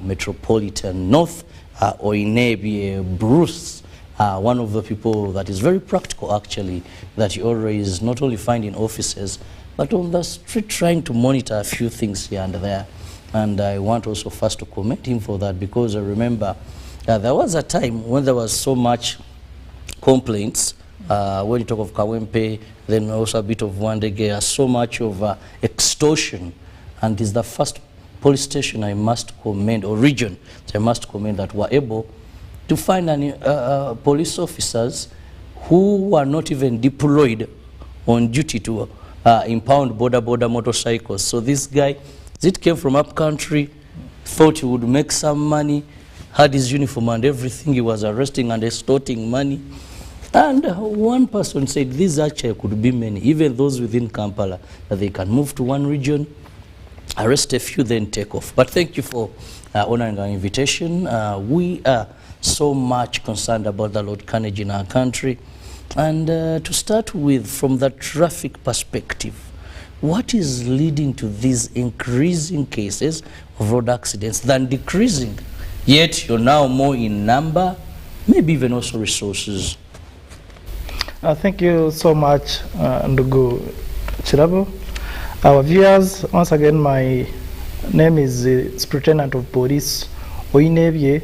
Speaker 1: Metropolitan North, Oinebye Bruce, one of the people that is very practical, actually, that you always not only find in offices, but on the street trying to monitor a few things here and there. And I want also first to commend him for that, because I remember there was a time when there was so much complaints, when you talk of Kawempe, then also a bit of Wandege, so much of extortion. And it's the first police station I must commend, or region, that I must commend, that were able to find police officers who were not even deployed on duty to impound border motorcycles. So this guy, it came from up country, thought he would make some money, had his uniform and everything. He was arresting and extorting money. And one person said, these actually could be many, even those within Kampala, that they can move to one region, arrest a few, then take off. But thank you for honoring our invitation. We are so much concerned about the load carnage in our country. And to start with, from the traffic perspective, what is leading to these increasing cases of road accidents than decreasing? Yet you're now more in number, maybe even also resources.
Speaker 6: Thank you so much, Ndugu Kirabo. Our viewers, once again, my name is Superintendent of Police Oinebye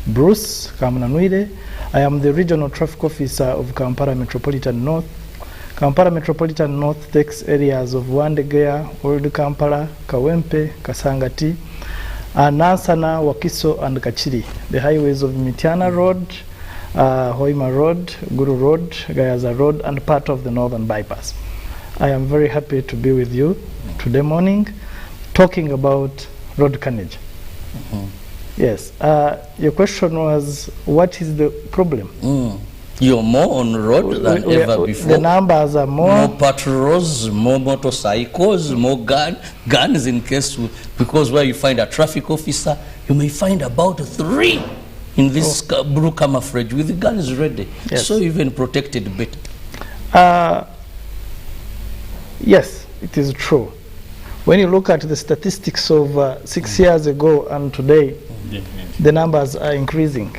Speaker 6: Bruce Kamunanwire. I am the Regional Traffic Officer of Kampala Metropolitan North. Kampala Metropolitan North takes areas of Wandegea, Old Kampala, Kawempe, Kasangati, Nansana, Wakiso, and Kachiri. The highways of Mitiana Road, Hoima Road, Guru Road, Gayaza Road, and part of the Northern Bypass. I am very happy to be with you today morning talking about road carnage. Yes, your question was, what is the problem?
Speaker 1: You're more on road than ever before.
Speaker 6: The numbers are more.
Speaker 1: More patrols, more motorcycles, more guns in case, because where you find a traffic officer, you may find about 3 in this blue camouflage with guns ready.
Speaker 6: Yes.
Speaker 1: So even protected better.
Speaker 6: Yes, it is true. When you look at the statistics of 6 years ago and today, the numbers are increasing.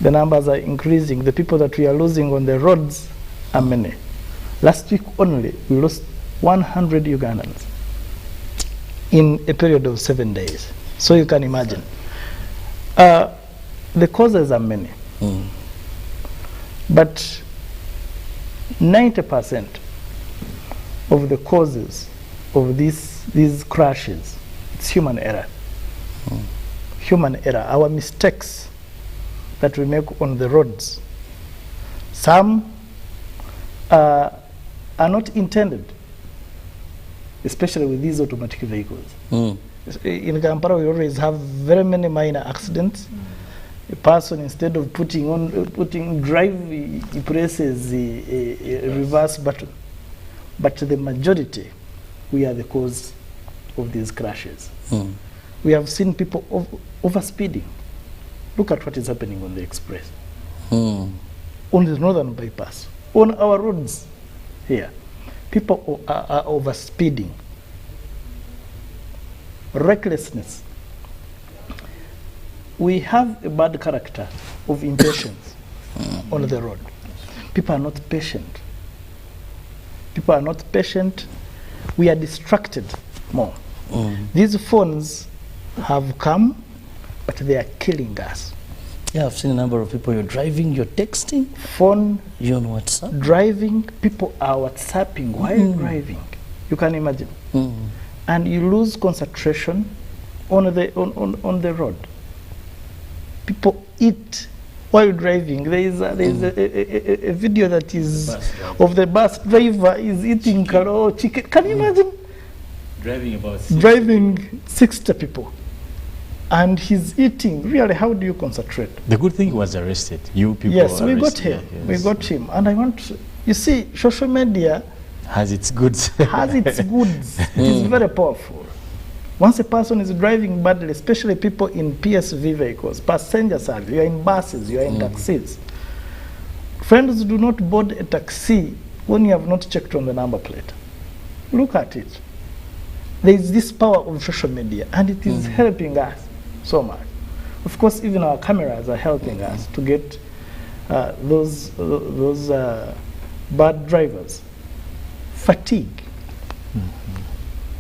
Speaker 6: The numbers are increasing. The people that we are losing on the roads are many. Last week only, we lost 100 Ugandans in a period of 7 days. So you can imagine. The causes are many. But 90% of the causes of these crashes, it's human error. Human error, our mistakes that we make on the roads. Some are not intended, especially with these automatic vehicles. In Kampala, we always have very many minor accidents. A person, instead of putting drive, he presses a reverse button. But the majority, we are the cause of these crashes. We have seen people overspeeding. Look at what is happening on the express, on the Northern Bypass, on our roads here. People are overspeeding. Recklessness. We have a bad character of impatience on the road. People are not patient. People are not patient. We are distracted more. These phones have come, but they are killing us.
Speaker 1: Yeah, I've seen a number of people. You're driving, you're texting,
Speaker 6: Phone,
Speaker 1: you're on WhatsApp.
Speaker 6: driving, people are WhatsApping while driving. You can imagine. And you lose concentration on the road. People eat while driving. There is a video that is of the bus driver is eating chicken. Can you imagine? Driving 60 people. And he's eating. Really, how do you concentrate?
Speaker 2: The good thing he was arrested. You people
Speaker 6: Yes, we got
Speaker 2: arrested.
Speaker 6: him.
Speaker 2: Yes.
Speaker 6: We got him. And I want to, you see, social media
Speaker 2: Has its goods.
Speaker 6: has its goods. It is very powerful. Once a person is driving badly, especially people in PSV vehicles, passenger service, you are in buses, you are in taxis. Friends, do not board a taxi when you have not checked on the number plate. Look at it. There is this power of social media, and it is helping us so much. Of course, even our cameras are helping us to get those bad drivers. Fatigue.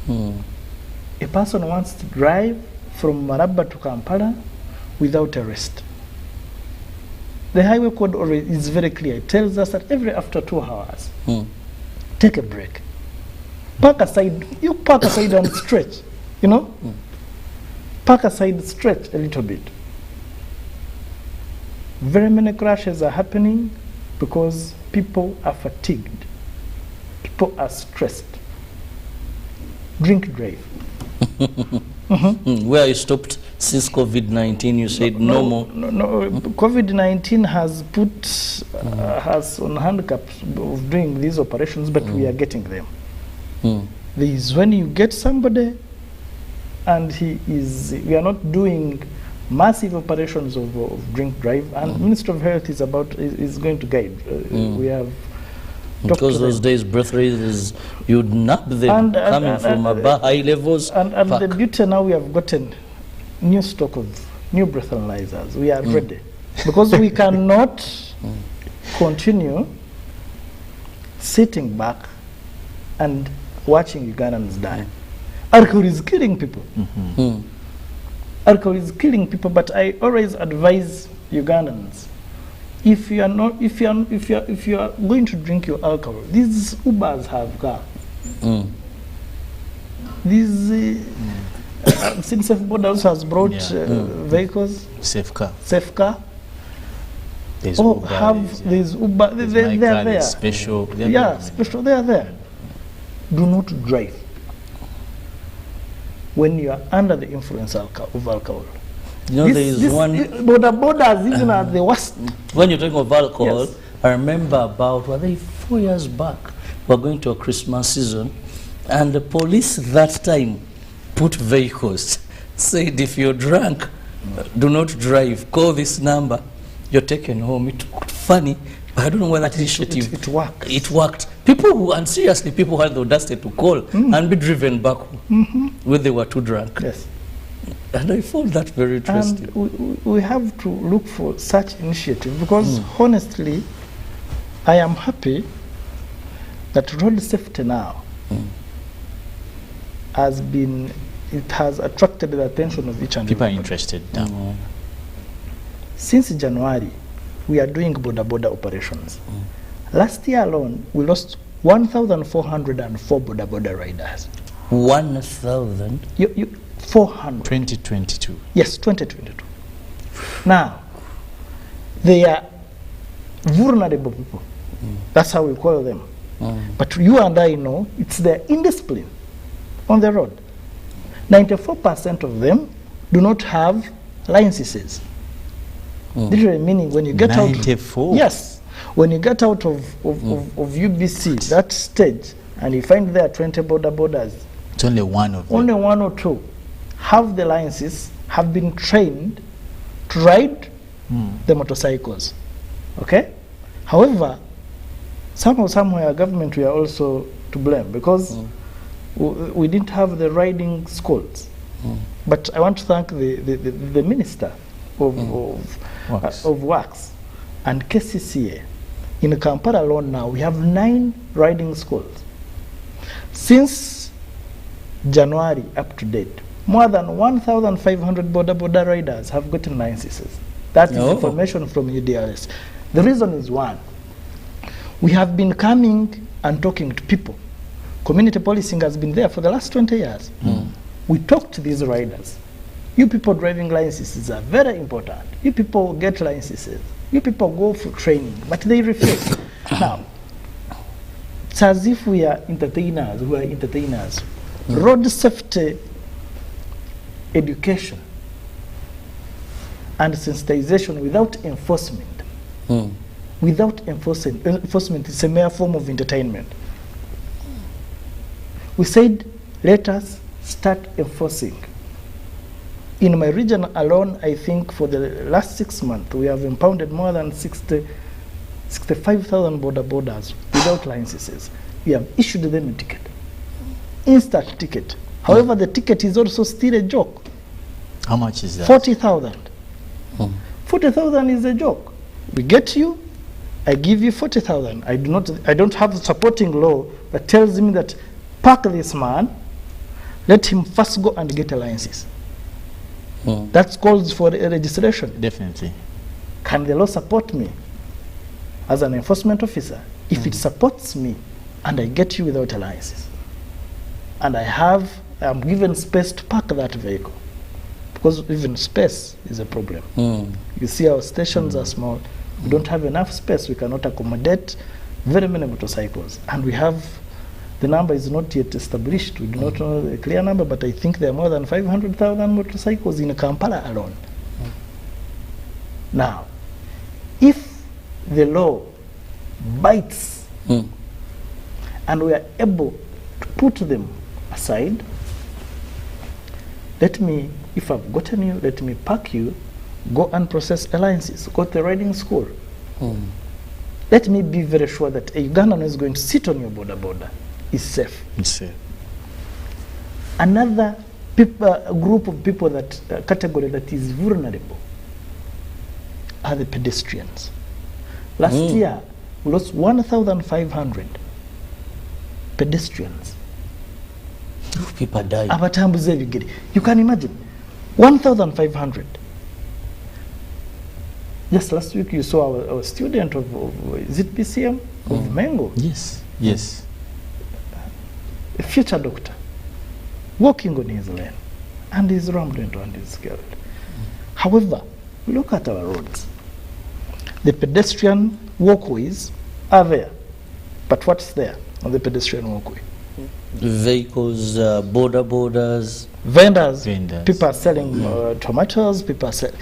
Speaker 6: A person wants to drive from Maraba to Kampala without a rest. The highway code already is very clear. It tells us that after 2 hours, take a break. Park aside, you park aside and stretch, you know? Park aside, stretch a little bit. Very many crashes are happening because people are fatigued. People are stressed. Drink drive.
Speaker 1: Where you stopped since COVID-19, you said no more.
Speaker 6: No, COVID-19 has put us on handcuffs of doing these operations, but we are getting them. There is when you get somebody and we are not doing massive operations of drink drive, and Ministry of Health is going to guide. We have talked
Speaker 1: because
Speaker 6: to
Speaker 1: those
Speaker 6: them.
Speaker 1: days birth rate is you'd nap them coming from above high levels.
Speaker 6: And the beauty now, we have gotten new stock of new breathalyzers. We are ready because we cannot continue sitting back and watching Ugandans die. Alcohol is killing people. Alcohol is killing people, but I always advise Ugandans, if you are going to drink your alcohol, these Ubers have car. These since Safe Board also has brought vehicles.
Speaker 2: Safe car.
Speaker 6: Safe car.
Speaker 2: There's
Speaker 6: Or
Speaker 2: Uber,
Speaker 6: have these Uber. They are there.
Speaker 2: Special.
Speaker 6: Special. They are there. Do not drive when you are under the influence of alcohol.
Speaker 1: You know, there is one.
Speaker 6: Borders even are the worst.
Speaker 1: When you're talking of alcohol,
Speaker 6: Yes.
Speaker 1: I remember about 4 years back, we were going to a Christmas season, and the police that time put vehicles, said if you're drunk, do not drive, call this number, you're taken home. It looked funny, but I don't know whether that initiative,
Speaker 6: It worked.
Speaker 1: It worked. People who, and seriously, people had the audacity to call and be driven back when they were too drunk.
Speaker 6: Yes.
Speaker 1: And I found that very interesting.
Speaker 6: And we have to look for such initiative because honestly, I am happy that road safety now has attracted the attention of each and
Speaker 2: People are
Speaker 6: everybody.
Speaker 2: interested now.
Speaker 6: Since January, we are doing border operations. Last year alone, we lost 1,404 border riders.
Speaker 1: 1,000.
Speaker 6: 400.
Speaker 2: 2022.
Speaker 6: Yes, 2022. Now, they are vulnerable people. That's how we call them. But you and I know it's their indiscipline on the road. 94% of them do not have licenses. Literally meaning when you get
Speaker 2: 94?
Speaker 6: out. Yes. When you get out of UBC, that stage, and you find there are 20 borders,
Speaker 2: It's only one of them.
Speaker 6: only 1 or 2 have the licenses, have been trained to ride the motorcycles. Okay? However, somewhere government we are also to blame because we didn't have the riding schools. But I want to thank the Minister of Works and KCCA. In Kampala alone now, we have 9 riding schools. Since January up to date, more than 1,500 border riders have gotten licenses. That is information from UDRS. The reason is one, we have been coming and talking to people. Community policing has been there for the last 20 years. We talk to these riders. You people driving licenses are very important. You people get licenses. You people go for training, but they refuse. Now, it's as if we are entertainers. Road safety education and sensitization without enforcement. Without enforcement is a mere form of entertainment. We said, let us start enforcing. In my region alone, I think for the last 6 months, we have impounded more than 65,000 borders without licenses. We have issued them a ticket, instant ticket. However, the ticket is also still a joke.
Speaker 2: How much is that?
Speaker 6: 40,000. 40,000 is a joke. We get you, I give you 40,000. I don't have the supporting law that tells me that park this man, let him first go and get a license. That calls for a registration.
Speaker 2: Definitely.
Speaker 6: Can the law support me as an enforcement officer? If it supports me and I get you without a license, and I'm given space to park that vehicle, because even space is a problem. You see our stations are small. We don't have enough space. We cannot accommodate very many motorcycles. And we have, the number is not yet established. We do not know the clear number, but I think there are more than 500,000 motorcycles in Kampala alone. Now, if the law bites and we are able to put them aside, Let me, if I've gotten you, let me pack you, go and process alliances, go to the riding school. Let me be very sure that a Ugandan who is going to sit on your border is safe.
Speaker 2: It's safe.
Speaker 6: Another group of people, that category that is vulnerable, are the pedestrians. Last year, we lost 1,500 pedestrians.
Speaker 1: People die.
Speaker 6: Abatambuze ebigere. You can imagine, 1,500. Just last week you saw our student of is it PCM of Mengo?
Speaker 2: Yes, yes.
Speaker 6: A future doctor walking on his lane and he's rammed into and he's killed. However, look at our roads. The pedestrian walkways are there, but what's there on the pedestrian walkway?
Speaker 1: Vehicles, borders.
Speaker 6: Vendors.
Speaker 2: Vendors.
Speaker 6: People are selling tomatoes, people are selling.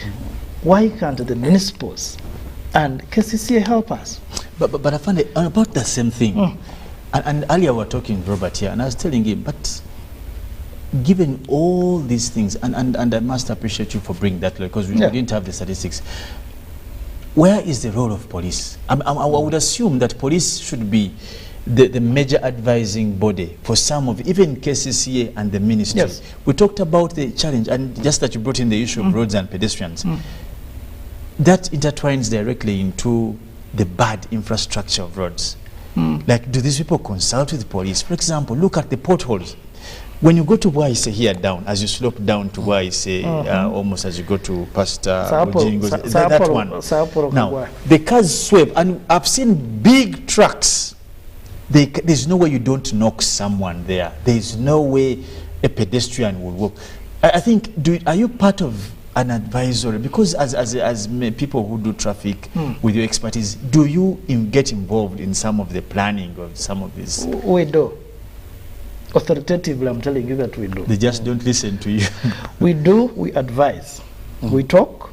Speaker 6: Why can't the municipals and KCCA help us?
Speaker 2: But I found it about the same thing. And earlier we were talking to Robert here, and I was telling him, but given all these things, and I must appreciate you for bringing that, because we didn't have the statistics. Where is the role of police? I would assume that police should be the major advising body for some of, even KCCA and the ministry.
Speaker 6: Yes.
Speaker 2: We talked about the challenge, and just that you brought in the issue of roads and pedestrians. That intertwines directly into the bad infrastructure of roads. Like, do these people consult with the police? For example, look at the potholes. When you go to Waise here down, as you slope down to Waise, almost as you go to past that one. Now, the cars sweep, and I've seen big trucks. There's no way you don't knock someone there. There's no way a pedestrian will walk. I think, are you part of an advisory? Because as people who do traffic with your expertise, do you get involved in some of the planning of some of this?
Speaker 6: We do. Authoritatively, I'm telling you that we do.
Speaker 2: They just don't listen to you.
Speaker 6: We do, we advise, we talk,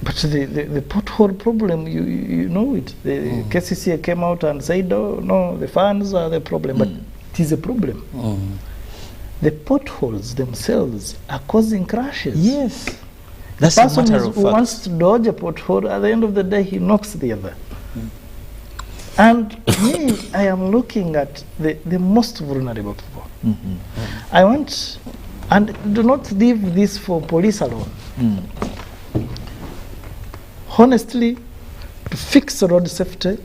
Speaker 6: but the pothole problem, you know it. The KCCA came out and said, oh, no, the funds are the problem, but it is a problem. The potholes themselves are causing crashes.
Speaker 2: Yes. That's a matter of
Speaker 6: who
Speaker 2: fact.
Speaker 6: wants to dodge a pothole, at the end of the day, he knocks the other. And me, I am looking at the most vulnerable people. I want, and do not leave this for police alone. Honestly, to fix road safety,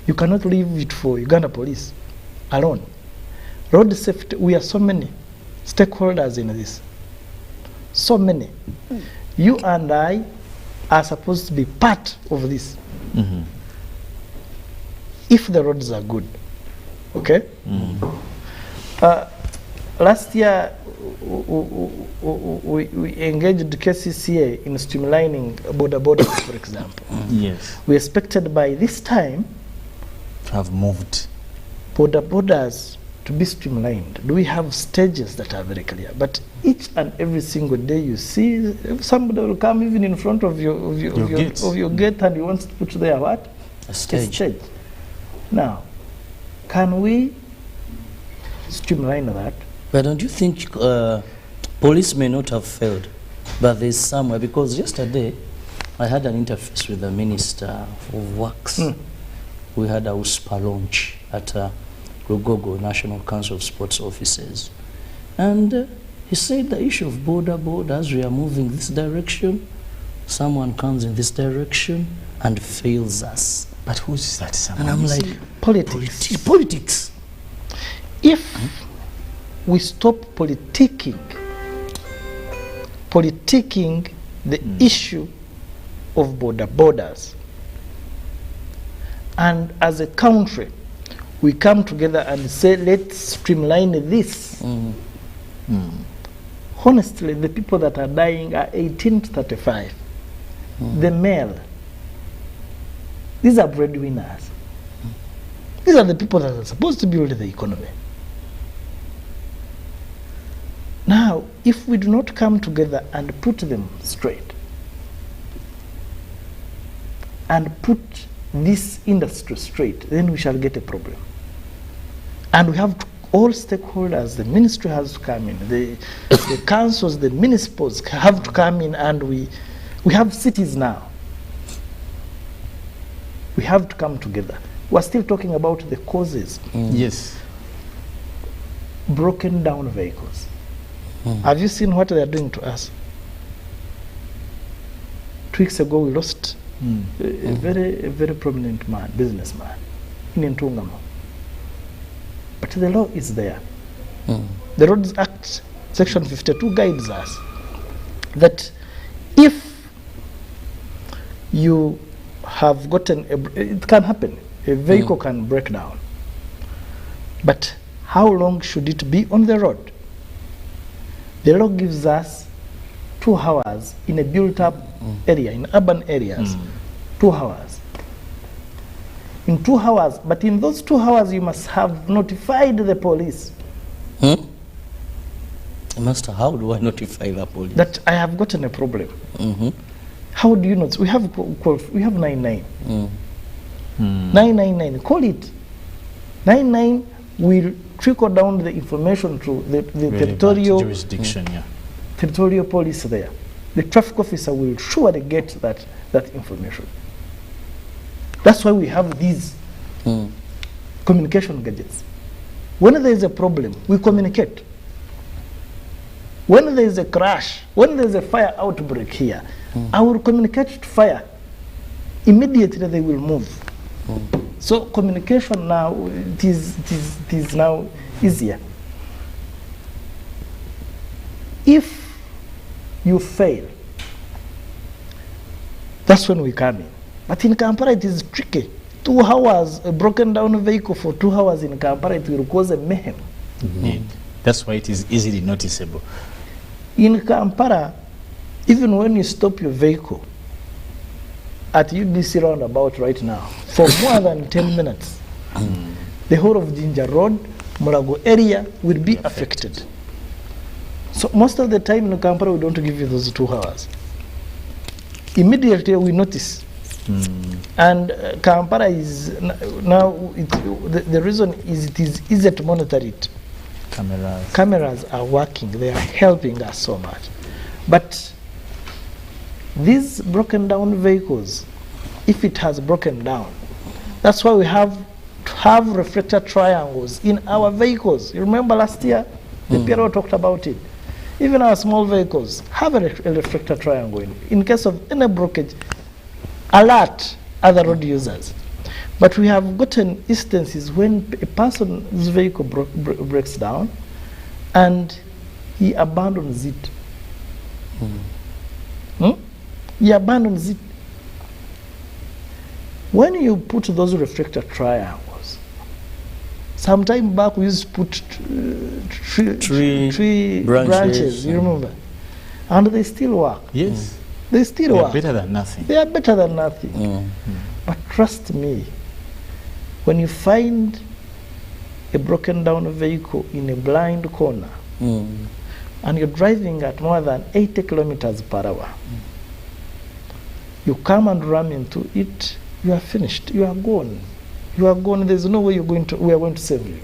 Speaker 6: you cannot leave it for Uganda police alone. Road safety, we are so many stakeholders in this. So many. You and I are supposed to be part of this. If the roads are good, okay? Last year, we engaged KCCA in streamlining borders, for example.
Speaker 2: Yes.
Speaker 6: We expected by this time
Speaker 2: To have moved.
Speaker 6: borders to be streamlined. Do we have stages that are very clear? But each and every single day you see, somebody will come even in front of your gate and he wants to put there what?
Speaker 1: A stage.
Speaker 6: Now, can we streamline that?
Speaker 1: But don't you think police may not have failed, but there's somewhere, because yesterday I had an interface with the Minister of Works. We had a USPA launch at Rugogo, National Council of Sports Officers. And he said the issue of borders, we are moving this direction, someone comes in this direction and fails us.
Speaker 2: But who's that someone?
Speaker 1: And I'm like, politics.
Speaker 6: If we stop politicking the issue of borders, and as a country, we come together and say, let's streamline this. Honestly, the people that are dying are 18 to 35. The male. These are breadwinners. These are the people that are supposed to build the economy. Now, if we do not come together and put them straight, and put this industry straight, then we shall get a problem. And we have to all stakeholders, the ministry has to come in, the councils, the municipals have to come in, and we have cities now. We have to come together. We're still talking about the causes.
Speaker 2: Yes.
Speaker 6: Broken down vehicles. Have you seen what they are doing to us? 2 weeks ago, we lost a very prominent man, businessman, in Ntungamo. But the law is there. The Roads Act, Section 52, guides us that if you have gotten, it can happen, a vehicle can break down. But how long should it be on the road? The law gives us 2 hours in a built-up area, in urban areas, 2 hours. In 2 hours, but in those 2 hours you must have notified the police.
Speaker 1: Master, how do I notify the police?
Speaker 6: That I have gotten a problem. How do you not? We have 99. 999, call it. 99 will trickle down the information to the territorial
Speaker 2: jurisdiction,
Speaker 6: territorial police there. The traffic officer will surely get that information. That's why we have these communication gadgets. When there is a problem, we communicate. When there is a crash, when there is a fire outbreak here, I will communicate to fire. Immediately they will move. So communication now, it is now easier. If you fail, that's when we come in. But in Kampala it is tricky. 2 hours, a broken down vehicle for 2 hours in Kampala, it will cause a mayhem.
Speaker 2: That's why it is easily noticeable.
Speaker 6: In Kampala, even when you stop your vehicle at UBC roundabout right now, for more than 10 minutes, the whole of Jinja Road, Mulago area will be affected. So most of the time in Kampala, we don't give you those 2 hours. Immediately we notice. And Kampala is now, the reason is it is easy to monitor it. Cameras are working, they are helping us so much. But these broken down vehicles, if it has broken down, that's why we have to have reflector triangles in our vehicles. You remember last year, the PRO talked about it. Even our small vehicles have a reflector triangle. In case of any blockage, alert other road users. But we have gotten instances when a person's vehicle breaks down and he abandons it. He abandons it. When you put those reflector triangles, some time back we used to put tree branches, you remember? And they still work.
Speaker 2: Yes.
Speaker 6: They still work.
Speaker 2: They are better than nothing.
Speaker 6: They are better than nothing. But trust me, when you find a broken down vehicle in a blind corner and you're driving at more than 80 kilometers per hour, you come and ram into it, you are finished. You are gone. You are gone. There's no way we are going to save you.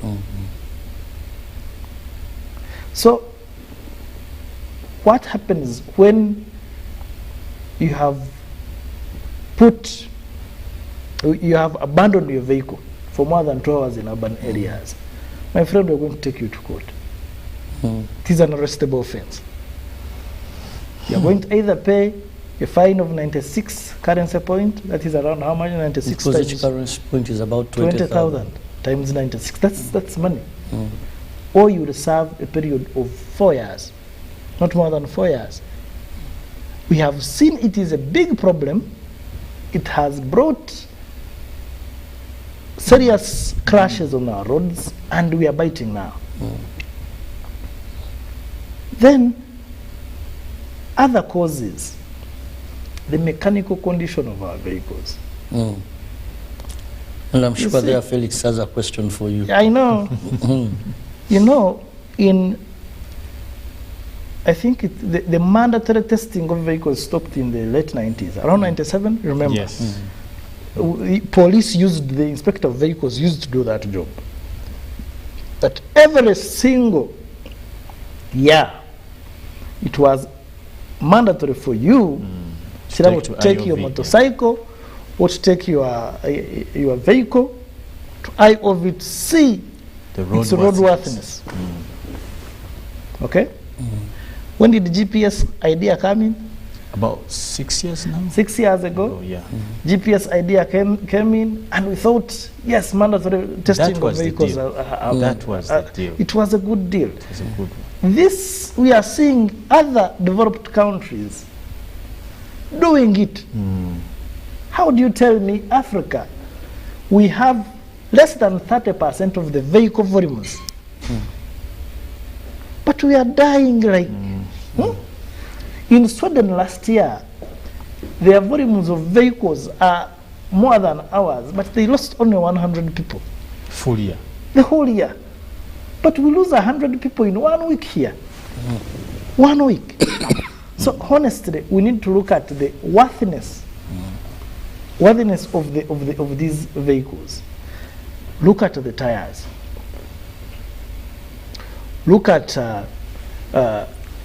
Speaker 6: So what happens when you have abandoned your vehicle for more than 2 hours in urban areas? My friend, we're going to take you to court. It is an arrestable offense. You're going to either pay a fine of 96 currency point, that is around how much? 96
Speaker 1: because
Speaker 6: times
Speaker 1: each currency point is about
Speaker 6: 20,000 times 96. That's money. Or you will serve a period of 4 years, not more than 4 years. We have seen it is a big problem. It has brought serious crashes on our roads, and we are biting now. Then, other causes, the mechanical condition of our vehicles.
Speaker 1: And I'm sure there Felix has a question for you.
Speaker 6: I know. You know, I think the mandatory testing of vehicles stopped in the late 90s, around 97, remember?
Speaker 2: Yes.
Speaker 6: Police used, the inspector of vehicles used to do that job. that every single year it was mandatory for you Kirabo to take your motorcycle or to take your vehicle to IOV to see its roadworthiness. Okay? When did GPS idea come in?
Speaker 2: About 6 years now?
Speaker 6: 6 years ago.
Speaker 2: Oh, yeah.
Speaker 6: GPS idea came in, and we thought, yes, mandatory testing of vehicles.
Speaker 2: That was the deal.
Speaker 6: It was a good deal.
Speaker 2: It was a good one.
Speaker 6: This, we are seeing other developed countries doing it. How do you tell me Africa, we have less than 30% of the vehicle volumes, but we are dying like... In Sweden last year, their volumes of vehicles are more than ours, but they lost only 100 people.
Speaker 2: Full year?
Speaker 6: The whole year. But we lose 100 people in 1 week here. 1 week. So honestly, we need to look at the worthiness of these vehicles. Look at the tires. Look at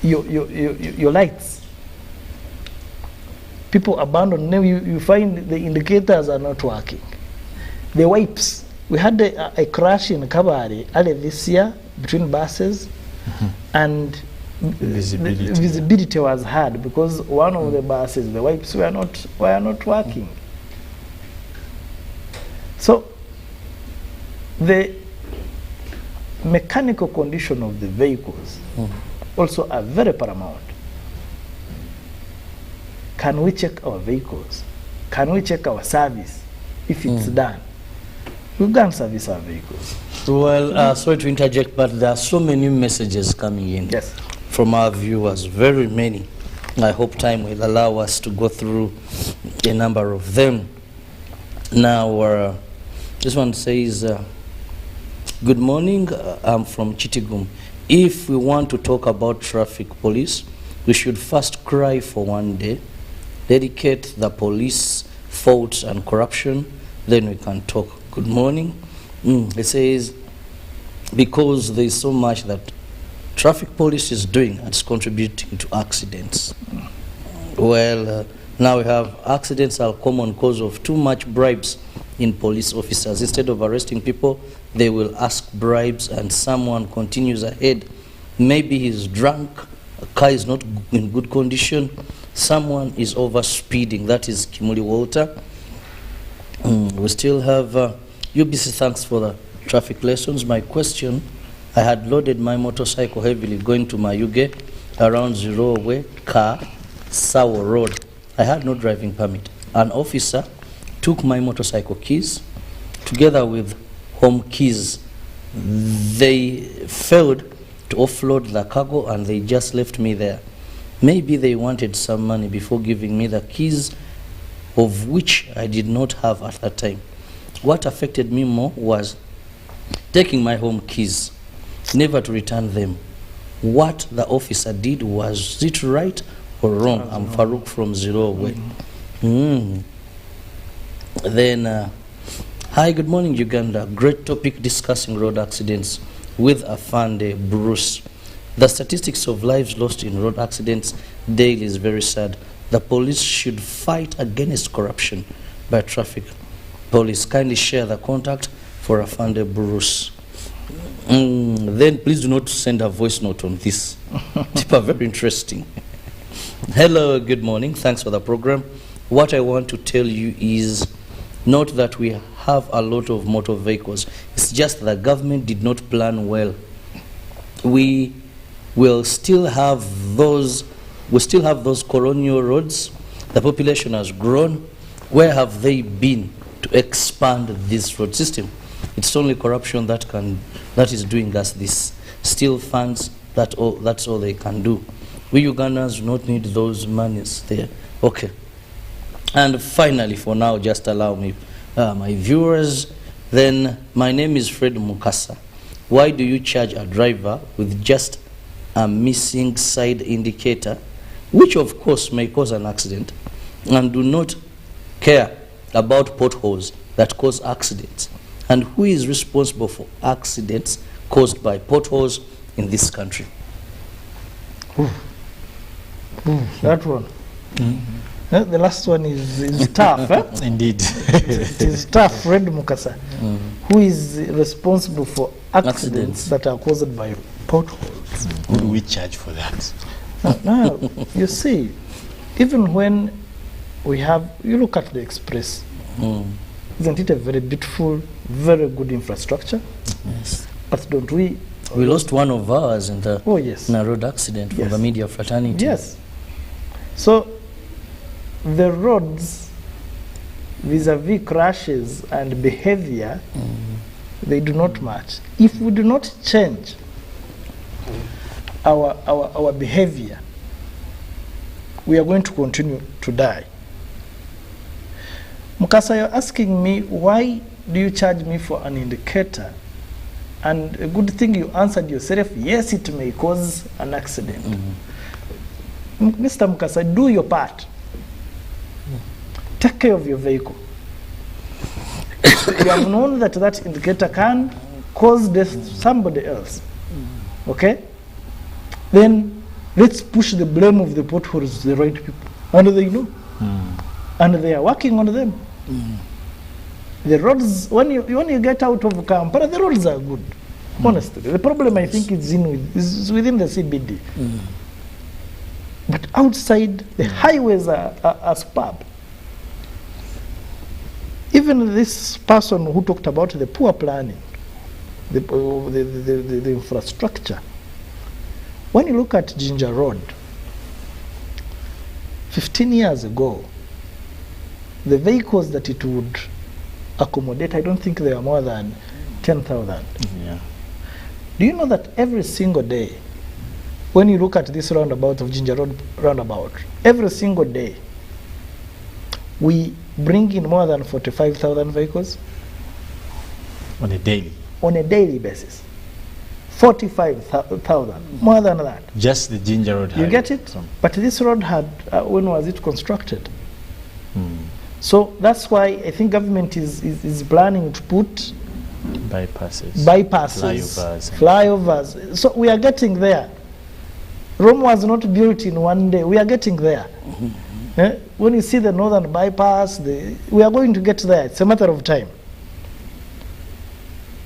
Speaker 6: your lights. People abandon them. You find the indicators are not working. The wipes. We had a crash in Kabari earlier this year between buses, and visibility was hard because one of the buses, the wipes were not working. So the mechanical condition of the vehicles also are very paramount. Can we check our vehicles? Can we check our service if it's done? We can service our vehicles.
Speaker 1: Well, sorry to interject, but there are so many messages coming in from our viewers, very many. I hope time will allow us to go through a number of them. Now, this one says, good morning, I'm from Chitigum. If we want to talk about traffic police, we should first cry for one day, dedicate the police faults and corruption, then we can talk. Good morning. It says, because there is so much that traffic police is doing, it's contributing to accidents. Well, now we have accidents are common because of too much bribes in police officers. Instead of arresting people, they will ask bribes and someone continues ahead. Maybe he's drunk, a car is not in good condition, someone is over speeding. That is Kimuli Walter. We still have UBC, thanks for the traffic lessons. My question, I had loaded my motorcycle heavily going to Mayuge around Zero Way, Car, Sawo Road. I had no driving permit. An officer took my motorcycle keys together with home keys. They failed to offload the cargo and they just left me there. Maybe they wanted some money before giving me the keys, of which I did not have at that time. What affected me more was taking my home keys, never to return them. What the officer did, was it right or wrong? I'm Farouk from Zero Way. Then, hi, good morning, Uganda. Great topic discussing road accidents with Afande Bruce. The statistics of lives lost in road accidents daily is very sad. The police should fight against corruption by traffic police. Kindly share the contact for Afande Bruce. Then please do not send a voice note on this. People are very interesting. Hello, good morning. Thanks for the program. What I want to tell you is not that we have a lot of motor vehicles. It's just the government did not plan well. We will still have those. We still have those colonial roads. The population has grown. Where have they been to expand this road system? It's only corruption that is doing us this. Steal funds. That's all they can do. We Ugandans do not need those monies there. Okay. And finally, for now, just allow me, my viewers. Then my name is Fred Mukasa. Why do you charge a driver with just a missing side indicator, which of course may cause an accident, and do not care about potholes that cause accidents? And who is responsible for accidents caused by potholes in this country.
Speaker 6: That one. The last one is tough.
Speaker 2: Indeed.
Speaker 6: It is tough. Fred Mukasa, who is responsible for accidents that are caused by potholes.
Speaker 2: Who do we charge for that?
Speaker 6: Now, you see, even when we have, you look at the express, isn't it a very beautiful, very good infrastructure?
Speaker 1: Yes.
Speaker 6: But don't we?
Speaker 1: We lost one of ours in the
Speaker 6: Yes.
Speaker 1: in a road accident from
Speaker 6: Yes.
Speaker 1: the media fraternity.
Speaker 6: Yes. So the roads vis-a-vis crashes and behavior, they do not match. If we do not change our behavior, we are going to continue to die. Mukasa, you're asking me, why do you charge me for an indicator? And a good thing you answered yourself, yes, it may cause an accident. Mr. Mukasa, do your part. Take care of your vehicle. You have known that that indicator can cause death to somebody else. Okay? Then let's push the blame of the potholes to the right people. And they know. And they are working on them. The roads, when you get out of Kampala, the roads are good. Honestly. The problem, I think, is within the CBD. But outside, the highways are superb. Even this person who talked about the poor planning, the infrastructure. When you look at Ginger Road, 15 years ago, the vehicles that it would accommodate, I don't think they are more than 10,000.
Speaker 2: Yeah.
Speaker 6: Do you know that every single day, when you look at this roundabout of Ginger Road roundabout, every single day, we bring in more than 45,000 vehicles?
Speaker 2: On a daily?
Speaker 6: On a daily basis. 45,000, more than that.
Speaker 2: Just the Ginger Road
Speaker 6: You
Speaker 2: highway.
Speaker 6: get it? But this road had, when was it constructed? So that's why I think government is planning to put bypasses, flyovers. So we are getting there. Rome was not built in one day. We are getting there. When you see the northern bypass, we are going to get there. It's a matter of time.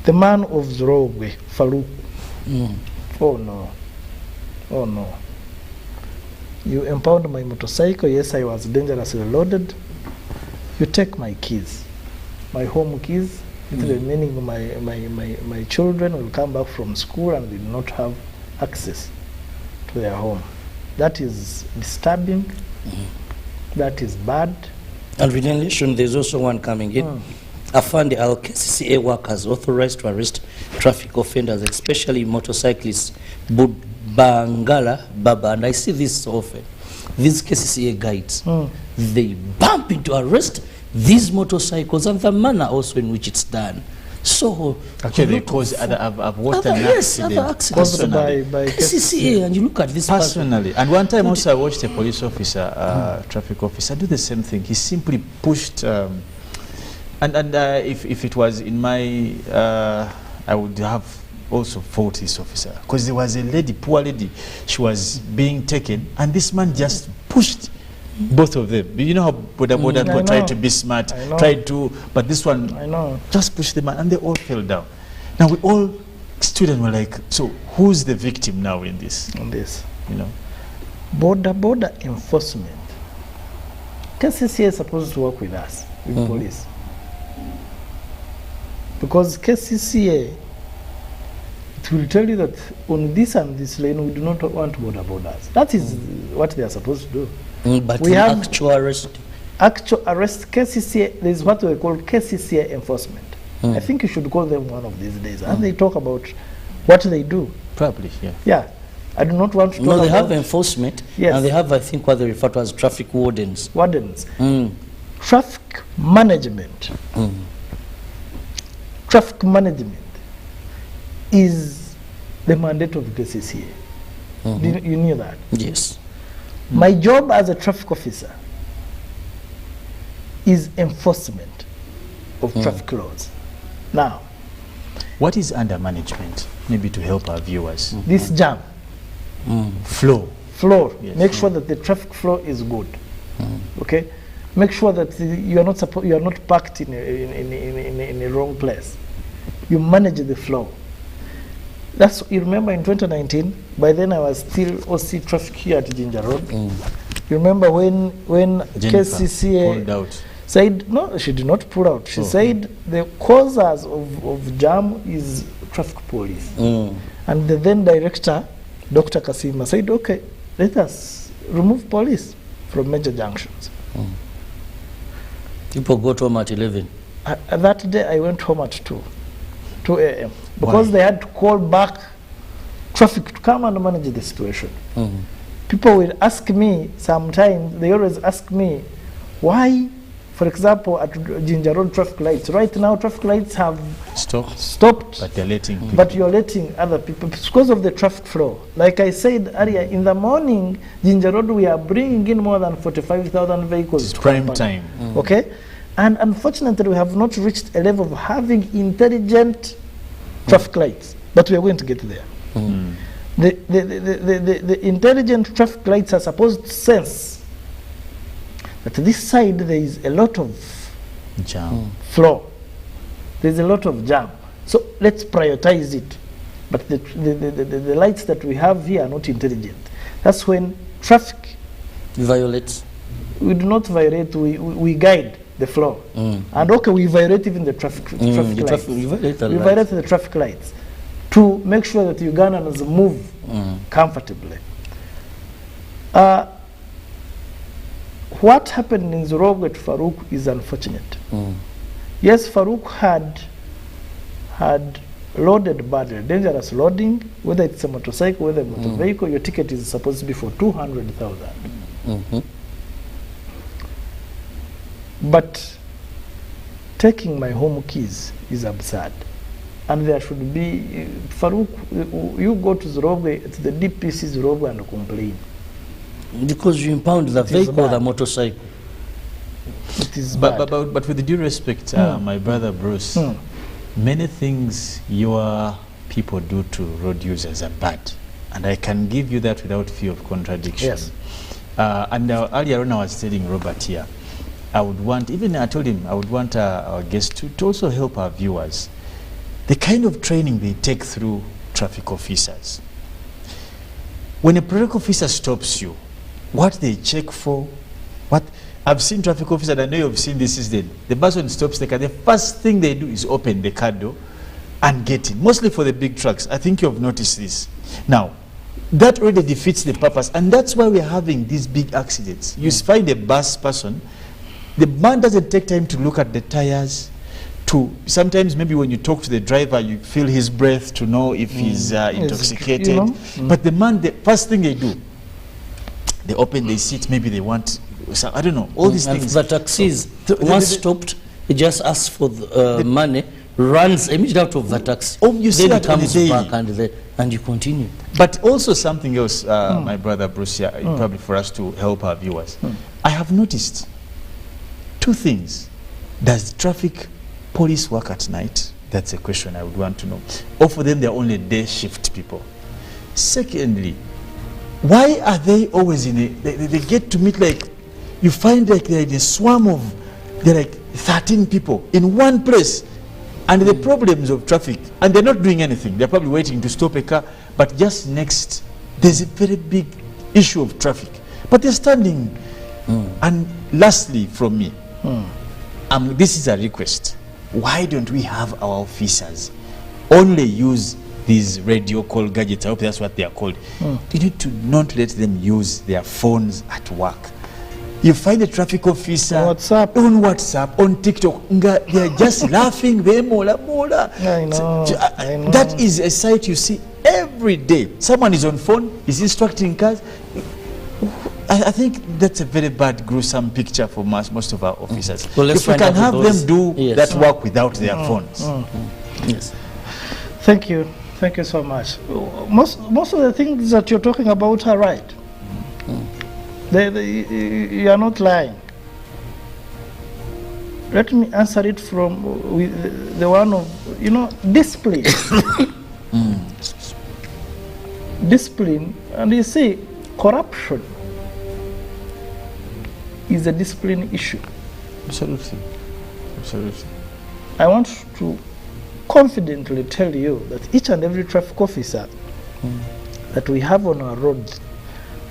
Speaker 6: The man of Zorogwe, Farouk. Oh no. Oh no. You impound my motorcycle. Yes, I was dangerously loaded. You take my keys, my home keys. It's the meaning my children will come back from school and they do not have access to their home. That is disturbing. That is bad.
Speaker 1: And in relation, there's also one coming in. Afande KCCA workers authorized to arrest traffic offenders, especially motorcyclists, Bangala, Baba, and I see this so often. These KCCA guides, they bump into arrest these motorcycles and the manner also in which it's done. So
Speaker 2: actually, because I've watched an accident
Speaker 1: other accidents
Speaker 6: by
Speaker 1: KCCA, and you look at this
Speaker 2: personally. And one time also I watched a police officer, traffic officer, do the same thing. He simply pushed, and if it was in my, I would have also fought this officer, because there was a lady, poor lady, she was being taken, and this man just pushed both of them. You know how Boda tried to be smart, but this one just pushed the man, and they all fell down. Now we all students were like, so who's the victim now in this? You know,
Speaker 6: border enforcement. KCCA is supposed to work with us, with police, because KCCA, it will tell you that on this and this lane we do not want borders. That is what they are supposed to do.
Speaker 1: But
Speaker 6: we have
Speaker 1: actual arrest.
Speaker 6: KCCA, there is what we call KCCA enforcement. I think you should call them one of these days. And they talk about what they do.
Speaker 2: probably, yeah.
Speaker 6: Yeah. I do not want to talk
Speaker 1: No, they
Speaker 6: about
Speaker 1: have enforcement.
Speaker 6: Yes.
Speaker 1: And they have, I think, what they refer to as traffic wardens.
Speaker 6: wardens. Traffic management. Traffic management is the mandate of the KCCA. You knew that?
Speaker 1: Yes.
Speaker 6: My job as a traffic officer is enforcement of traffic laws. Now,
Speaker 2: What is under management? Maybe to help our viewers.
Speaker 6: This jam,
Speaker 2: Flow.
Speaker 6: Yes. Make sure that the traffic flow is good. Okay, make sure that you are not parked in a wrong place. You manage the flow. That's, you remember in 2019. By then I was still OC traffic here at Ginger Road. You remember when KCCA
Speaker 2: pulled out.
Speaker 6: Said no, she did not pull out. She said the causes of jam is traffic police. And the then director, Dr. Kasima, said, okay, let us remove police from major junctions.
Speaker 1: People go to home at 11.
Speaker 6: That day I went home at 2 a.m. because they had to call back traffic to come and manage the situation. People will ask me sometimes, they always ask me, why, for example, at Ginger Road traffic lights, right now traffic lights have stopped,
Speaker 2: but they're letting people.
Speaker 6: But you're letting other people, because of the traffic flow. Like I said earlier, in the morning, Ginger Road, we are bringing in more than 45,000 vehicles.
Speaker 2: It's prime time.
Speaker 6: Okay? And unfortunately, we have not reached a level of having intelligent traffic lights, but we are going to get there. The intelligent traffic lights are supposed to sense that this side there is a lot of
Speaker 2: Jam.
Speaker 6: flow. There's a lot of jam. So let's prioritize it. But the lights that we have here are not intelligent. That's when traffic
Speaker 1: Violates.
Speaker 6: we do not violate, we guide the flow. And okay, we violate even the traffic lights.
Speaker 1: We violate the
Speaker 6: We
Speaker 1: lights.
Speaker 6: violate the traffic lights to make sure that Ugandans move comfortably. What happened in Zorogo at Farouk is unfortunate. Yes, Farouk had loaded badly, dangerous loading, whether it's a motorcycle, whether a motor vehicle, your ticket is supposed to be for 200,000. But taking my home keys is absurd. And there should be, Farouk, you go to Zorogo, it's the DPC Zorogo and complain.
Speaker 1: Because you impound the vehicle or the
Speaker 6: bad.
Speaker 1: motorcycle.
Speaker 6: It is bad.
Speaker 2: But with due respect, my brother Bruce, many things your people do to road users are bad. And I can give you that without fear of contradiction.
Speaker 6: Yes.
Speaker 2: And earlier on I was telling Robert here, I would want, even I told him, I would want our guests to also help our viewers. The kind of training they take through traffic officers. When a traffic officer stops you, what they check for, what I've seen traffic officers, and I know you've seen this, is the person stops the car, the first thing they do is open the car door and get in, mostly for the big trucks. I think you've noticed this. Now, that already defeats the purpose, and that's why we're having these big accidents. You find a bus person, the man doesn't take time to look at the tires, to sometimes maybe when you talk to the driver, you feel his breath to know if he's intoxicated.
Speaker 6: You know?
Speaker 2: But the man, the first thing they do, they open the seat, maybe they want, I don't know, all these
Speaker 1: And
Speaker 2: things.
Speaker 1: the taxis, once stopped, he just asks for the money, runs immediately out of the taxi.
Speaker 2: Oh, you see
Speaker 1: then
Speaker 2: that on the
Speaker 1: comes
Speaker 2: daily.
Speaker 1: back and you continue.
Speaker 2: But also something else, my brother Bruce, probably for us to help our viewers. I have noticed two things. Does traffic police work at night? That's a question I would want to know. Or for them, they're only day shift people. Secondly, why are they always in a, they get to meet, like, you find like they're in a swarm of, they're like 13 people in one place, and the problems of traffic, and they're not doing anything. They're probably waiting to stop a car, but just next, there's a very big issue of traffic. But they're standing. And lastly, from me, this is a request. Why don't we have our officers only use these radio call gadgets? I hope that's what they are called. You need to not let them use their phones at work. You find a traffic officer on WhatsApp, on TikTok, they're just laughing, they're mola.
Speaker 6: I know.
Speaker 2: That is a sight you see every day. Someone is on phone, is instructing cars. I think that's a very bad, gruesome picture for most of our officers.
Speaker 1: Well, let's
Speaker 2: if we
Speaker 1: find
Speaker 2: can
Speaker 1: out
Speaker 2: have
Speaker 1: those-
Speaker 2: them do
Speaker 1: Yes.
Speaker 2: that work without their phones.
Speaker 1: Yes.
Speaker 6: Thank you so much. Most of the things that you're talking about are right. You are not lying. Let me answer it from the one of you know, discipline. Discipline, and you see, corruption is a discipline issue.
Speaker 2: Absolutely. Absolutely.
Speaker 6: I want to confidently tell you that each and every traffic officer that we have on our roads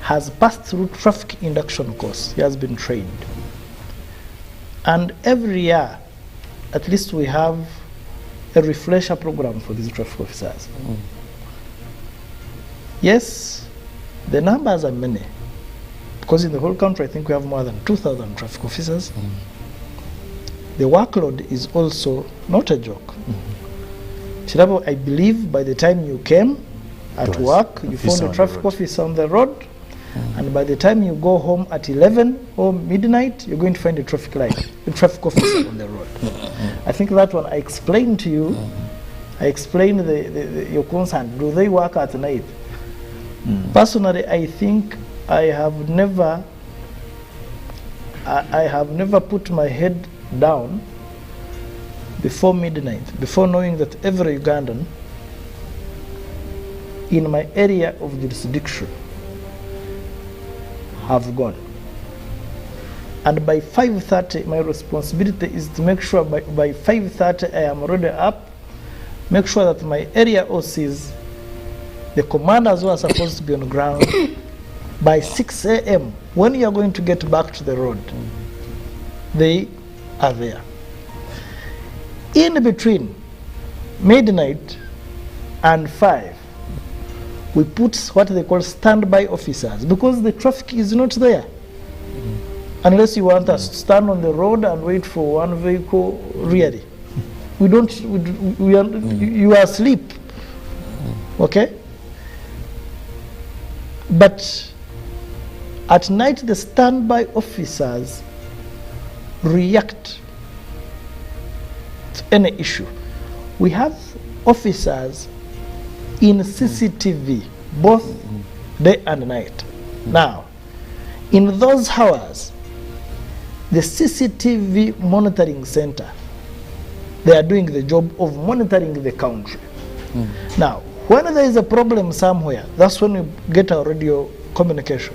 Speaker 6: has passed through traffic induction course. He has been trained. And every year, at least we have a refresher program for these traffic officers. Yes, the numbers are many, because in the whole country I think we have more than 2,000 traffic officers. The workload is also not a joke. Kirabo, I believe by the time you came at work, you found a traffic officer on the road, and by the time you go home at 11 or midnight, you're going to find a traffic light, a traffic officer on the road. I think that one I explained to you. I explained your concern. Do they work at night? Personally, I think I have never put my head down before midnight, before knowing that every Ugandan in my area of jurisdiction have gone. And by 5:30, my responsibility is to make sure by 5:30 I am already up, make sure that my area OCs, the commanders who are supposed to be on the ground, by 6 a.m., when you are going to get back to the road, they are there. In between midnight and 5, we put what they call standby officers, because the traffic is not there. Unless you want us to stand on the road and wait for one vehicle, really. We don't, you are asleep, okay? But at night, the standby officers react to any issue. We have officers in CCTV, both day and night. Now, in those hours, the CCTV monitoring center, they are doing the job of monitoring the country. Now, when there is a problem somewhere, that's when we get our radio communication.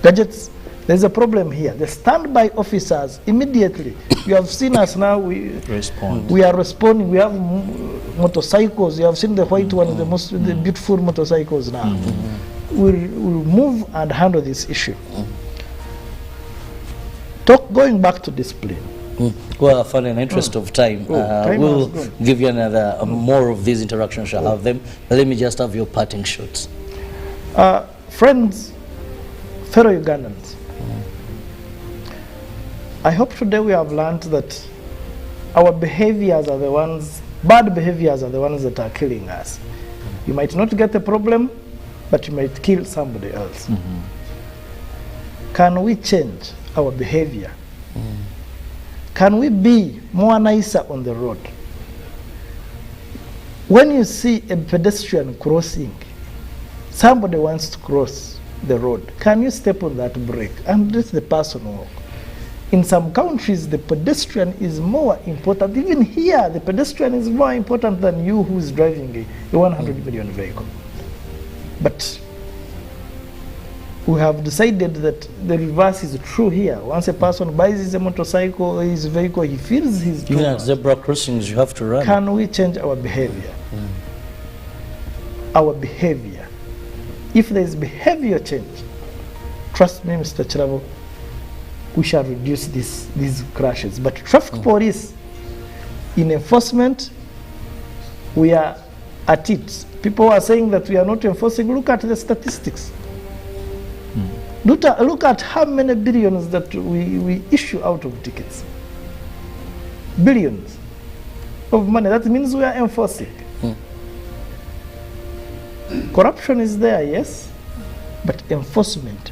Speaker 6: Gadgets, there's a problem here. The standby officers, immediately, you have seen us now, we are responding. We have motorcycles. You have seen the white one, the beautiful motorcycles now. We'll move and handle this issue. Going back to discipline.
Speaker 1: Well, for an interest of time, we'll give you another more of these interactions. Shall have them. But let me just have your parting shots.
Speaker 6: Friends, fellow Ugandans, I hope today we have learned that our behaviors are the ones, bad behaviors are the ones that are killing us. You might not get a problem, but you might kill somebody else. Can we change our behavior? Can we be more nicer on the road? When you see a pedestrian crossing, somebody wants to cross the road, can you step on that brake and let the person walk? In some countries, the pedestrian is more important. Even here, the pedestrian is more important than you who is driving a 100 million vehicle. But we have decided that the reverse is true here. Once a person buys his motorcycle or his vehicle, he feels his
Speaker 1: even at zebra crossings, you have to run.
Speaker 6: Can we change our behavior? Our behavior. If there is behavior change, trust me, Mr. Kirabo, we shall reduce these crashes. But traffic police, in enforcement, we are at it. People are saying that we are not enforcing. Look at the statistics. Look at how many billions that we issue out of tickets. Billions of money. That means we are enforcing. Corruption is there, yes, but enforcement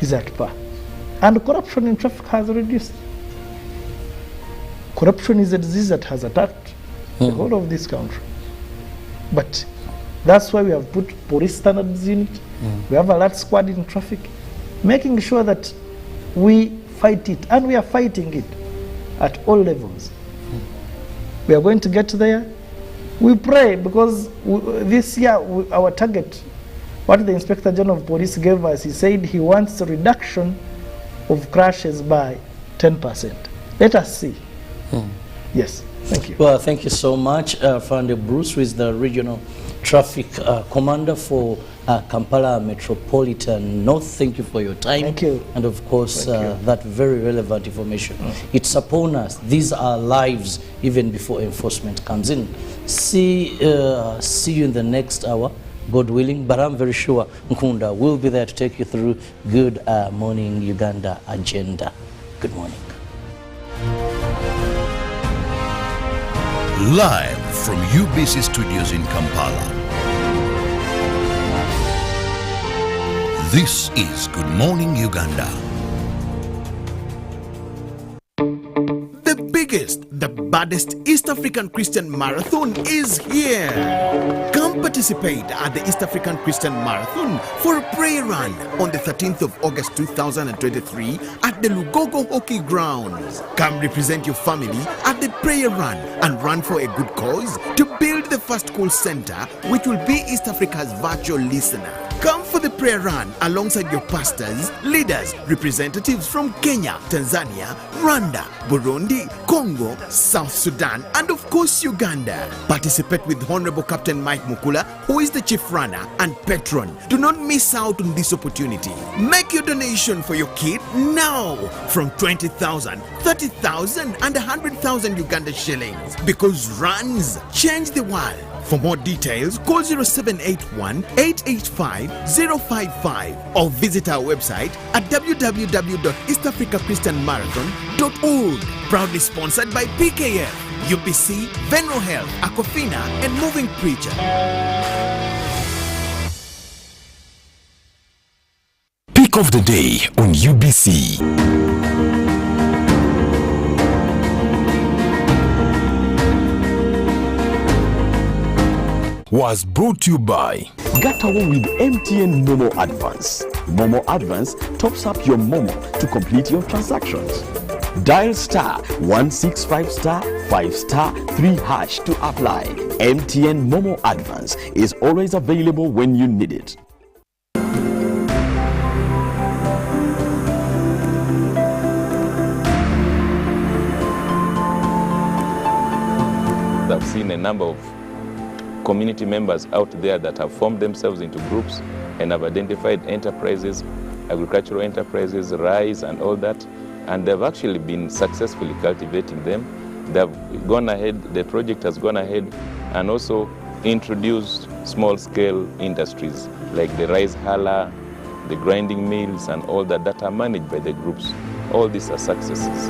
Speaker 6: is at par. And corruption in traffic has reduced. Corruption is a disease that has attacked the whole of this country. But that's why we have put police standards in it. We have alert squad in traffic, making sure that we fight it, and we are fighting it at all levels. We are going to get there. We pray because this year our target, what the Inspector General of Police gave us, he said he wants a reduction of crashes by 10%. Let us see. Yes, thank you.
Speaker 1: Well, thank you so much, Founder Bruce, who is the Regional Traffic Commander for Kampala Metropolitan North. Thank you for your time.
Speaker 6: Thank you.
Speaker 1: And of course, that very relevant information. It's upon us. These are lives even before enforcement comes in. See you in the next hour, God willing. But I'm very sure Nkunda will be there to take you through Good Morning Uganda agenda. Good morning.
Speaker 3: Live from UBC Studios in Kampala. This is Good Morning Uganda.
Speaker 7: The biggest, the baddest East African Christian Marathon is here. Come participate at the East African Christian Marathon for a prayer run on the 13th of August 2023 at the Lugogo Hockey Grounds. Come represent your family at the prayer run and run for a good cause to build the first call center, which will be East Africa's virtual listener. Come for the prayer run alongside your pastors, leaders, representatives from Kenya, Tanzania, Rwanda, Burundi, Congo, South Sudan, and of course Uganda. Participate with Honorable Captain Mike Mukula, who is the chief runner and patron. Do not miss out on this opportunity. Make your donation for your kid now from 20,000, 30,000 and 100,000 Uganda shillings, because runs change the world. For more details, call 0781 885 055 or visit our website at www.eastafricachristianmarathon.org. Proudly sponsored by PKF, UBC, Venro Health, Aquafina, and Moving Preacher.
Speaker 5: Pick of the day on UBC. Was brought to you by
Speaker 8: Gatawo with MTN Momo Advance. Momo Advance tops up your Momo to complete your transactions. Dial star 165 star 5 star 3 hash to apply. MTN Momo Advance is always available when you need it.
Speaker 9: I've seen a number of community members out there that have formed themselves into groups and have identified enterprises, agricultural enterprises, rice and all that, and they've actually been successfully cultivating them. They've gone ahead, the project has gone ahead and also introduced small-scale industries like the rice huller, the grinding mills and all that are managed by the groups. All these are successes.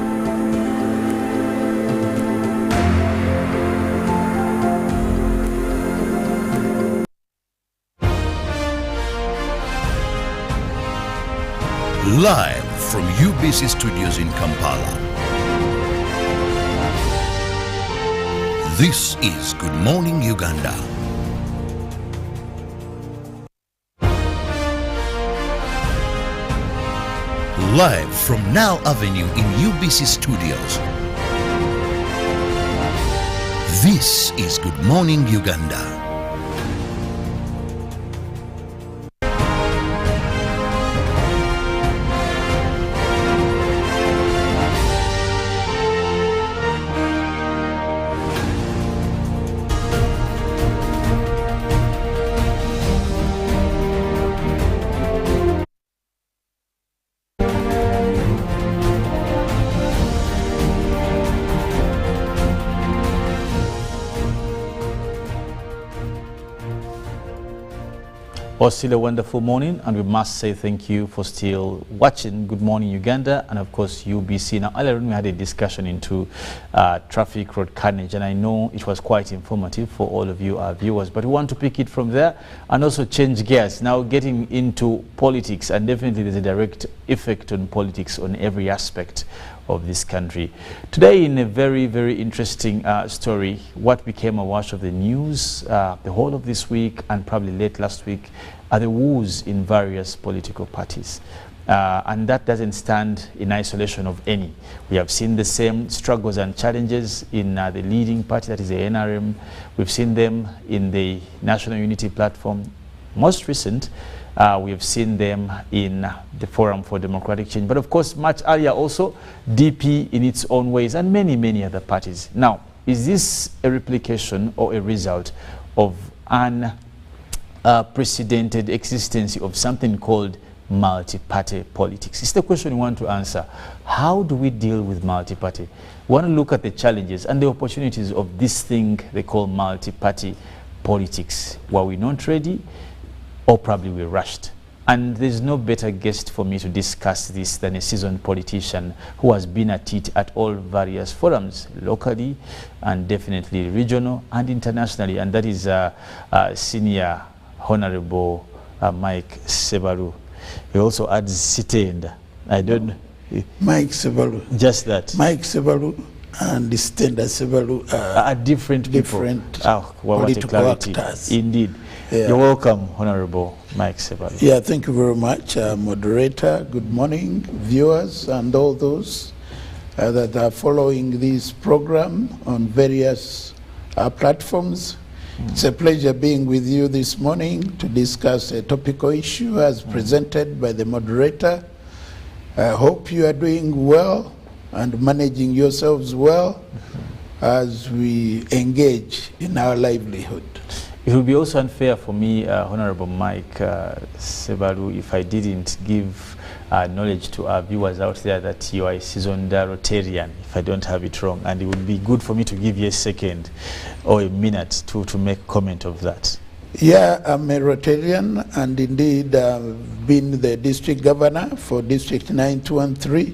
Speaker 3: Live from UBC Studios in Kampala. This is Good Morning Uganda. Live from Now Avenue in UBC Studios. This is Good Morning Uganda.
Speaker 2: Well, still a wonderful morning, and we must say thank you for still watching Good Morning Uganda and of course UBC. Now earlier on we had a discussion into traffic road carnage, and I know it was quite informative for all of you, our viewers, but we want to pick it from there and also change gears, now getting into politics, and definitely there's a direct effect on politics on every aspect of this country. Today, in a very, very interesting story, what became a watch of the news the whole of this week and probably late last week are the woes in various political parties. And that doesn't stand in isolation of any. We have seen the same struggles and challenges in the leading party, that is the NRM. We've seen them in the National Unity Platform. Most recent, we have seen them in the Forum for Democratic Change. But of course, much earlier also, DP in its own ways, and many, many other parties. Now, is this a replication or a result of an unprecedented existence of something called multi-party politics? It's the question we want to answer. How do we deal with multi-party? We want to look at the challenges and the opportunities of this thing they call multi-party politics. Were we not ready, or probably we rushed? And there's no better guest for me to discuss this than a seasoned politician who has been at it at all various forums, locally and definitely regional and internationally, and that is Senior Honorable Mike Sebalu. He also adds Sitenda. I don't know.
Speaker 10: Mike Sebalu.
Speaker 2: Just that.
Speaker 10: Mike Sebalu and Sitenda Sebalu
Speaker 2: are different people.
Speaker 10: Political actors.
Speaker 2: Indeed. Yeah. You're welcome, Honorable Mike Sebalu.
Speaker 10: Yeah, thank you very much, moderator. Good morning, viewers, and all those that are following this program on various platforms. It's a pleasure being with you this morning to discuss a topical issue as presented by the moderator. I hope you are doing well and managing yourselves well as we engage in our livelihood.
Speaker 2: It would be also unfair for me, Honorable Mike Sebalu, if I didn't give knowledge to our viewers out there that you are a seasoned Rotarian, if I don't have it wrong. And it would be good for me to give you a second or a minute to make comment of that.
Speaker 10: Yeah, I'm a Rotarian, and indeed been the district governor for District 9213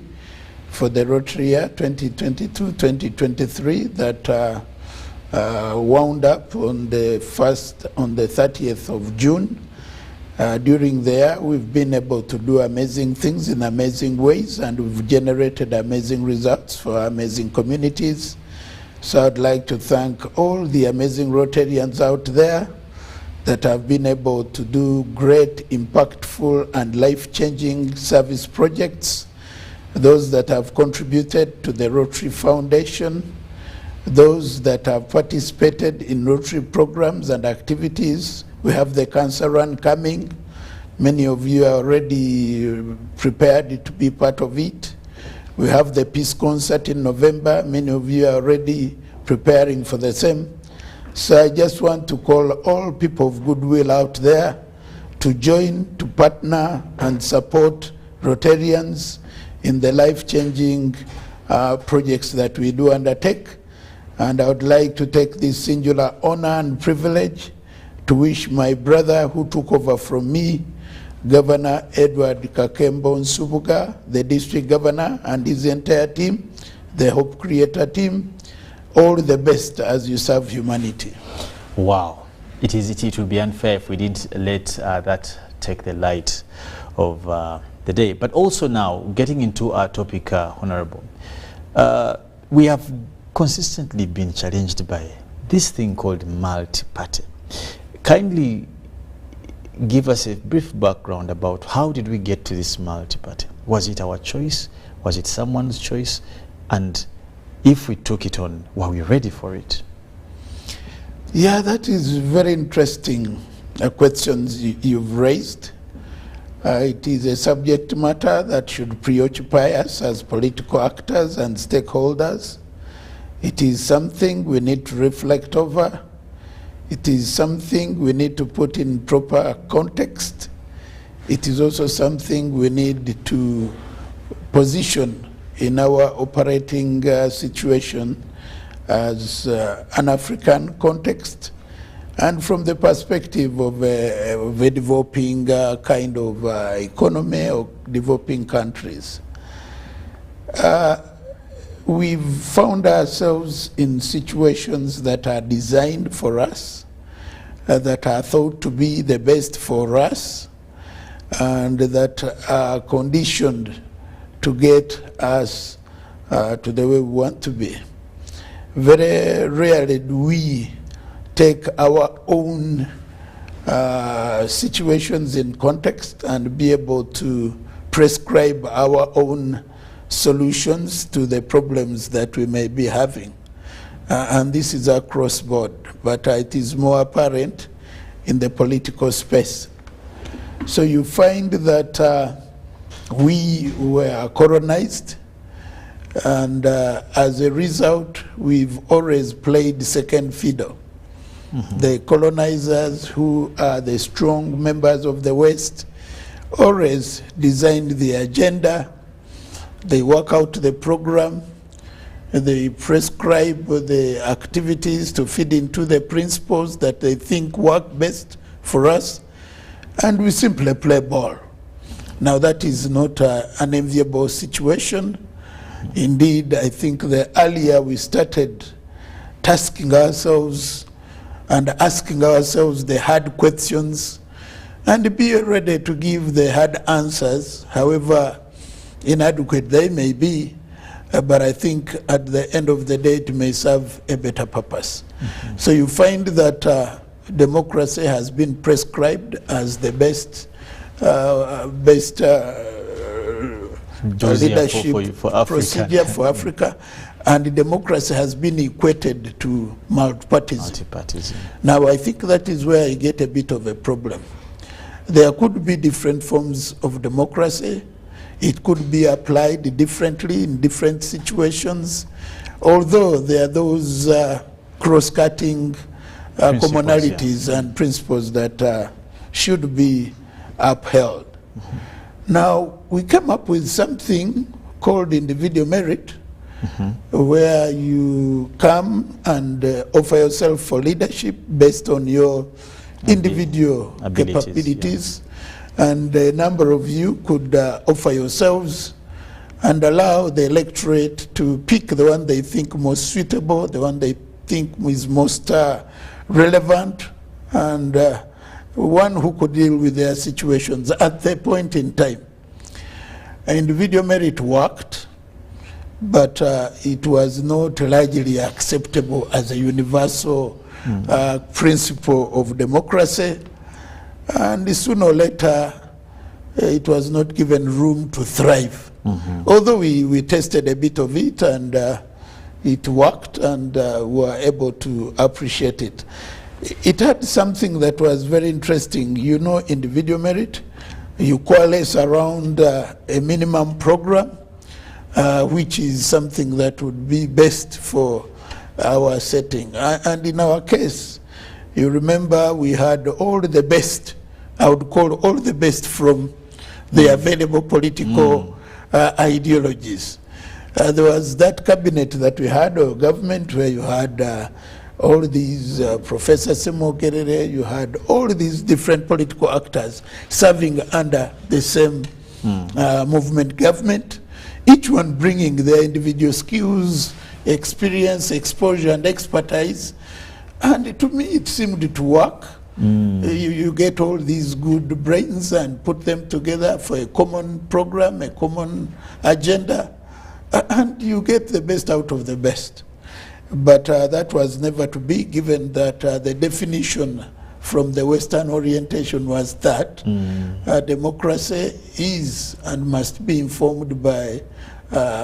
Speaker 10: for the Rotary year 2022-2023 that wound up on the 30th of June. During there, we've been able to do amazing things in amazing ways, and we've generated amazing results for our amazing communities. So I'd like to thank all the amazing Rotarians out there that have been able to do great, impactful, and life-changing service projects, those that have contributed to the Rotary Foundation, those that have participated in Rotary programs and activities. We have the Cancer Run coming. Many of you are already prepared to be part of it. We have the Peace Concert in November. Many of you are already preparing for the same. So I just want to call all people of goodwill out there to join, to partner and support Rotarians in the life-changing projects that we do undertake. And I would like to take this singular honor and privilege to wish my brother who took over from me, Governor Edward Kakembo Nsubuga, the district governor, and his entire team, the Hope Creator team, all the best as you serve humanity.
Speaker 2: Wow. It would be unfair if we didn't let that take the light of the day. But also now, getting into our topic, Honorable, we have consistently been challenged by this thing called multi-party. Kindly give us a brief background about how did we get to this multi-party? Was it our choice? Was it someone's choice? And if we took it on, were we ready for it?
Speaker 10: Yeah, that is very interesting questions you've raised. It is a subject matter that should preoccupy us as political actors and stakeholders. It is something we need to reflect over. It is something we need to put in proper context. It is also something we need to position in our operating situation as an African context, and from the perspective of a developing kind of economy or developing countries. We've found ourselves in situations that are designed for us, that are thought to be the best for us, and that are conditioned to get us to the way we want to be. Very rarely do we take our own situations in context and be able to prescribe our own solutions to the problems that we may be having. And this is across board, but it is more apparent in the political space. So you find that we were colonized, and as a result, we've always played second fiddle. The colonizers, who are the strong members of the West, always designed the agenda, they work out the program, they prescribe the activities to feed into the principles that they think work best for us, and we simply play ball. Now that is not an enviable situation. Indeed, I think the earlier we started tasking ourselves and asking ourselves the hard questions and be ready to give the hard answers, however inadequate they may be, but I think at the end of the day it may serve a better purpose. So you find that democracy has been prescribed as the best leadership procedure for Africa, and democracy has been equated to multipartism. Now I think that is where I get a bit of a problem. There could be different forms of democracy. It could be applied differently in different situations, although there are those cross-cutting commonalities and principles that should be upheld. Now, we come up with something called individual merit, where you come and offer yourself for leadership based on your individual capabilities. And a number of you could offer yourselves and allow the electorate to pick the one they think most suitable, the one they think is most relevant, and one who could deal with their situations at the point in time. Individual merit worked, but it was not largely acceptable as a universal principle of democracy. And sooner or later, it was not given room to thrive. Although we tested a bit of it, and it worked, and were able to appreciate it. It had something that was very interesting. You know, individual merit, you coalesce around a minimum program, which is something that would be best for our setting. And in our case, you remember we had all the best, I would call all the best from the available political ideologies. There was that cabinet that we had, or government, where you had all these Professor Semo Gerere, you had all these different political actors serving under the same movement government, each one bringing their individual skills, experience, exposure, and expertise. And to me, it seemed to work. You get all these good brains and put them together for a common program, a common agenda, and you get the best out of the best. But that was never to be, given that the definition from the Western orientation was that democracy is and must be informed by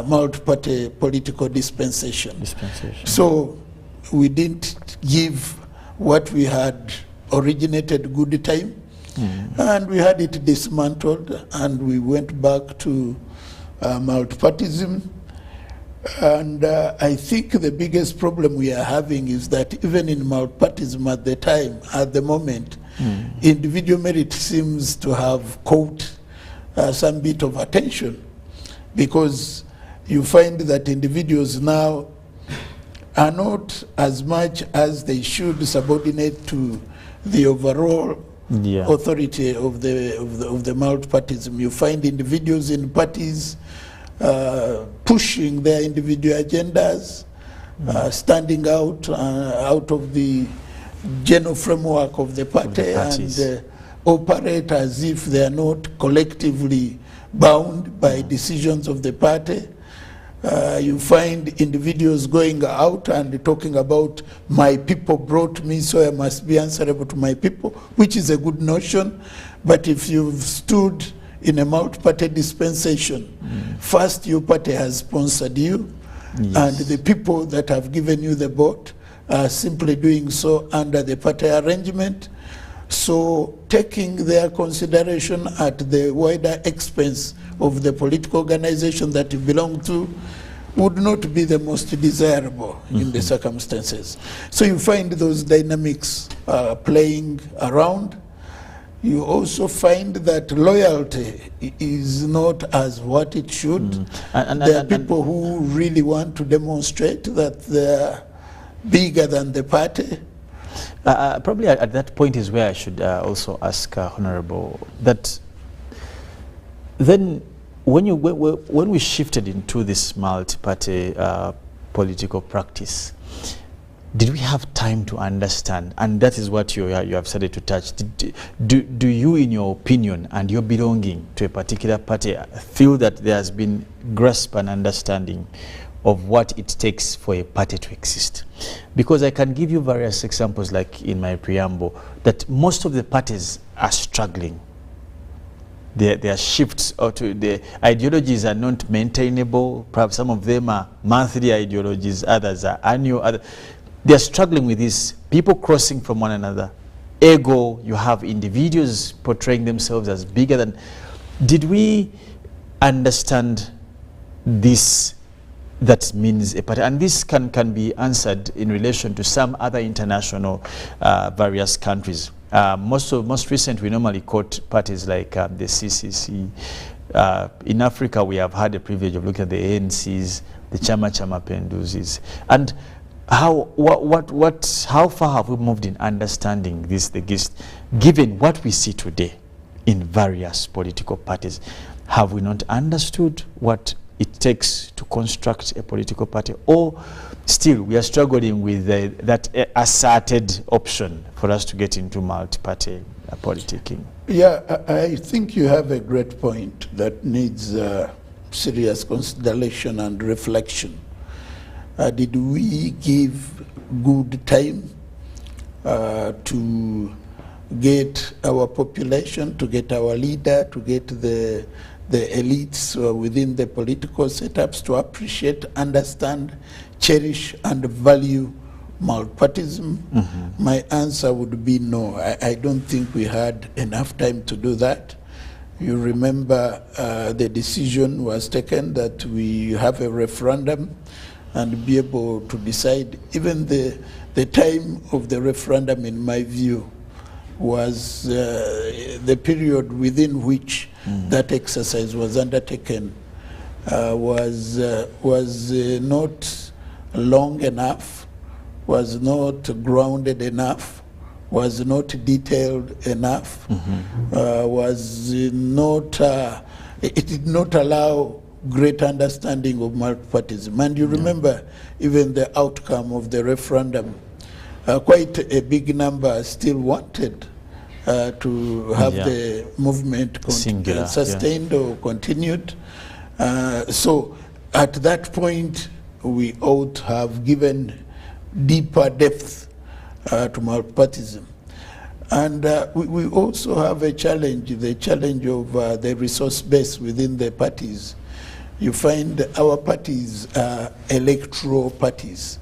Speaker 10: multi-party political dispensation. So we didn't give what we had originated good time, and we had it dismantled, and we went back to multipartism. And I think the biggest problem we are having is that even in multipartism at the time, at the moment, individual merit seems to have caught some bit of attention, because you find that individuals now are not as much as they should subordinate to the overall authority of the multipartism. You find individuals in parties pushing their individual agendas, standing out of the general framework of the party, and operate as if they are not collectively bound by decisions of the party. You find individuals going out and talking about, my people brought me, so I must be answerable to my people, which is a good notion. But if you've stood in a multi-party dispensation, first your party has sponsored you, and the people that have given you the vote are simply doing so under the party arrangement. So taking their consideration at the wider expense of the political organization that you belong to would not be the most desirable in the circumstances. So you find those dynamics playing around. You also find that loyalty is not as what it should. There are people who really want to demonstrate that they're bigger than the party.
Speaker 2: Probably at that point is where I should also ask Honorable that then when we shifted into this multi-party political practice, did we have time to understand? And that is what you have started to touch. Do you, in your opinion and your belonging to a particular party, feel that there has been grasp and understanding of what it takes for a party to exist? Because I can give you various examples, like in my preamble, that most of the parties are struggling. Their shifts or to the ideologies are not maintainable. Perhaps some of them are monthly ideologies, others are annual. They are struggling with this, people crossing from one another. Ego, you have individuals portraying themselves as bigger than. Did we understand this? That means a party, and this can be answered in relation to some other international various countries. Most recent, we normally quote parties like the CCC. In Africa, we have had the privilege of looking at the ANCs, the Chama Penduzis, and how far have we moved in understanding this, given what we see today in various political parties? Have we not understood what it takes to construct a political party, or still we are struggling with that asserted option for us to get into multi-party politicking?
Speaker 10: Yeah, I think you have a great point that needs serious consideration and reflection. Did we give good time to get our population, to get our leader, to get the elites within the political setups to appreciate, understand, cherish, and value multipartism? My answer would be no. I don't think we had enough time to do that. You remember the decision was taken that we have a referendum and be able to decide. Even the time of the referendum, in my view, was the period within which that exercise was undertaken was not long enough, was not grounded enough, was not detailed enough, was not, it did not allow great understanding of multipartism. And you remember even the outcome of the referendum, quite a big number still wanted to have the movement sustained or continued. So at that point, we ought to have given deeper depth to multipartism. And we also have a challenge, the challenge of the resource base within the parties. You find our parties are electoral parties.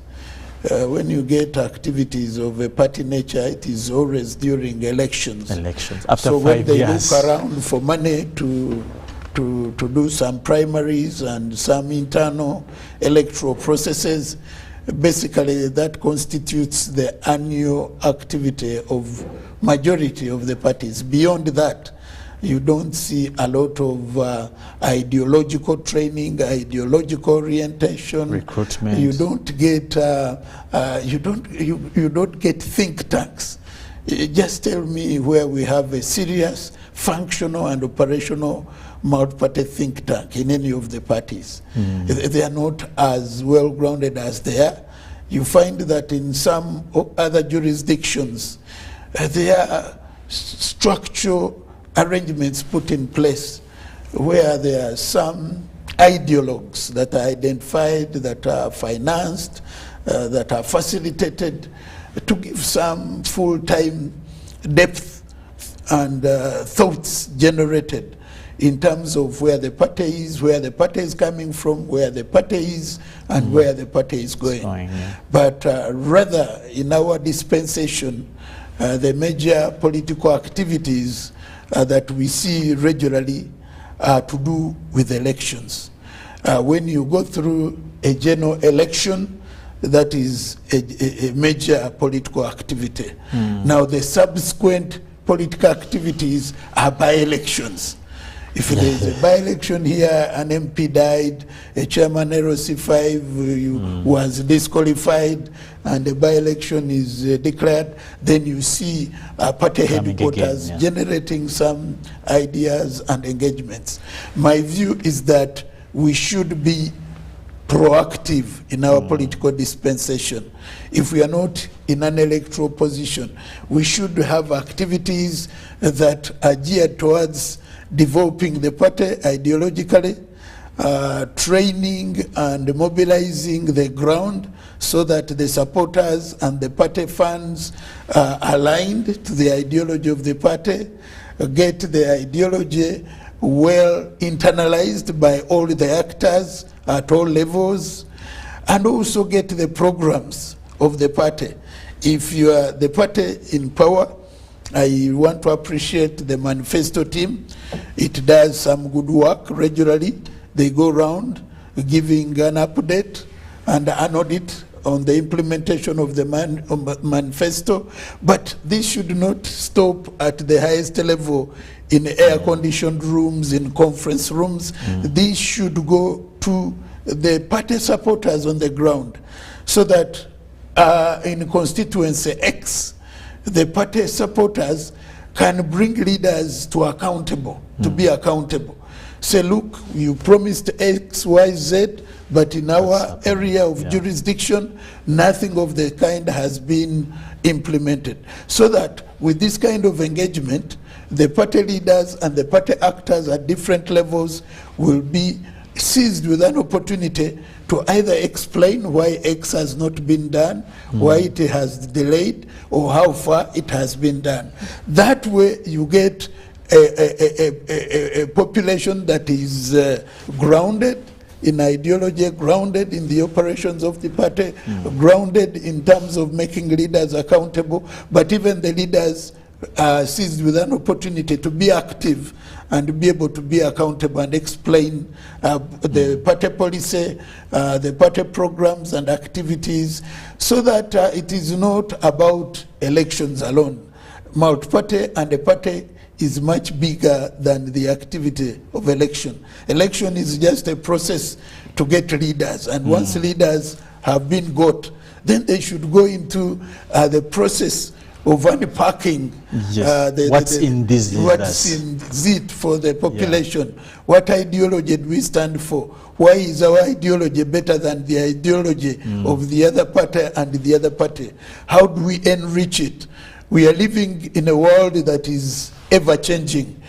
Speaker 10: When you get activities of a party nature, it is always during elections.
Speaker 2: After
Speaker 10: so
Speaker 2: 5
Speaker 10: when they
Speaker 2: years.
Speaker 10: look around for money to do some primaries and some internal electoral processes, basically that constitutes the annual activity of majority of the parties. Beyond that, you don't see a lot of ideological training, ideological orientation,
Speaker 2: recruitment.
Speaker 10: You don't get you don't get think tanks. Just tell me where we have a serious, functional, and operational multi-party think tank in any of the parties. They are not as well grounded as they are. You find that in some other jurisdictions, there are structural arrangements put in place where there are some ideologues that are identified, that are financed, that are facilitated to give some full-time depth and thoughts generated in terms of where the party is coming from, where the party is, and where the party is going. But rather, in our dispensation, the major political activities that we see regularly are to do with elections. When you go through a general election, that is a major political activity. Now, the subsequent political activities are by-elections. If there is a by-election here, an MP died, a chairman ROC5 was disqualified, and the by-election is declared, then you see party headquarters generating some ideas and engagements. My view is that we should be proactive in our political dispensation. If we are not in an electoral position, we should have activities that are geared towards developing the party ideologically, training and mobilizing the ground so that the supporters and the party funds are aligned to the ideology of the party, get the ideology well internalized by all the actors at all levels, and also get the programs of the party. If you are the party in power, I want to appreciate the manifesto team. It does some good work regularly. They go around giving an update and an audit on the implementation of the manifesto, but this should not stop at the highest level in air-conditioned rooms, in conference rooms. This should go to the party supporters on the ground, so that in constituency X, the party supporters can bring leaders to be accountable. Say, look, you promised X, Y, Z, but in our area of jurisdiction, nothing of the kind has been implemented. So that with this kind of engagement, the party leaders and the party actors at different levels will be seized with an opportunity to either explain why X has not been done, why it has delayed, or how far it has been done. That way you get a population that is grounded in ideology, grounded in the operations of the party, grounded in terms of making leaders accountable, but even the leaders are seized with an opportunity to be active and be able to be accountable and explain the party policy, the party programs and activities, so that it is not about elections alone. Multi-party and a party is much bigger than the activity of election. Election is just a process to get leaders, and once leaders have been got, then they should go into the process of unpacking
Speaker 2: what's in this
Speaker 10: for the population. What ideology do we stand for? Why is our ideology better than the ideology of the other party and the other party? How do we enrich it? We are living in a world that is ever-changing.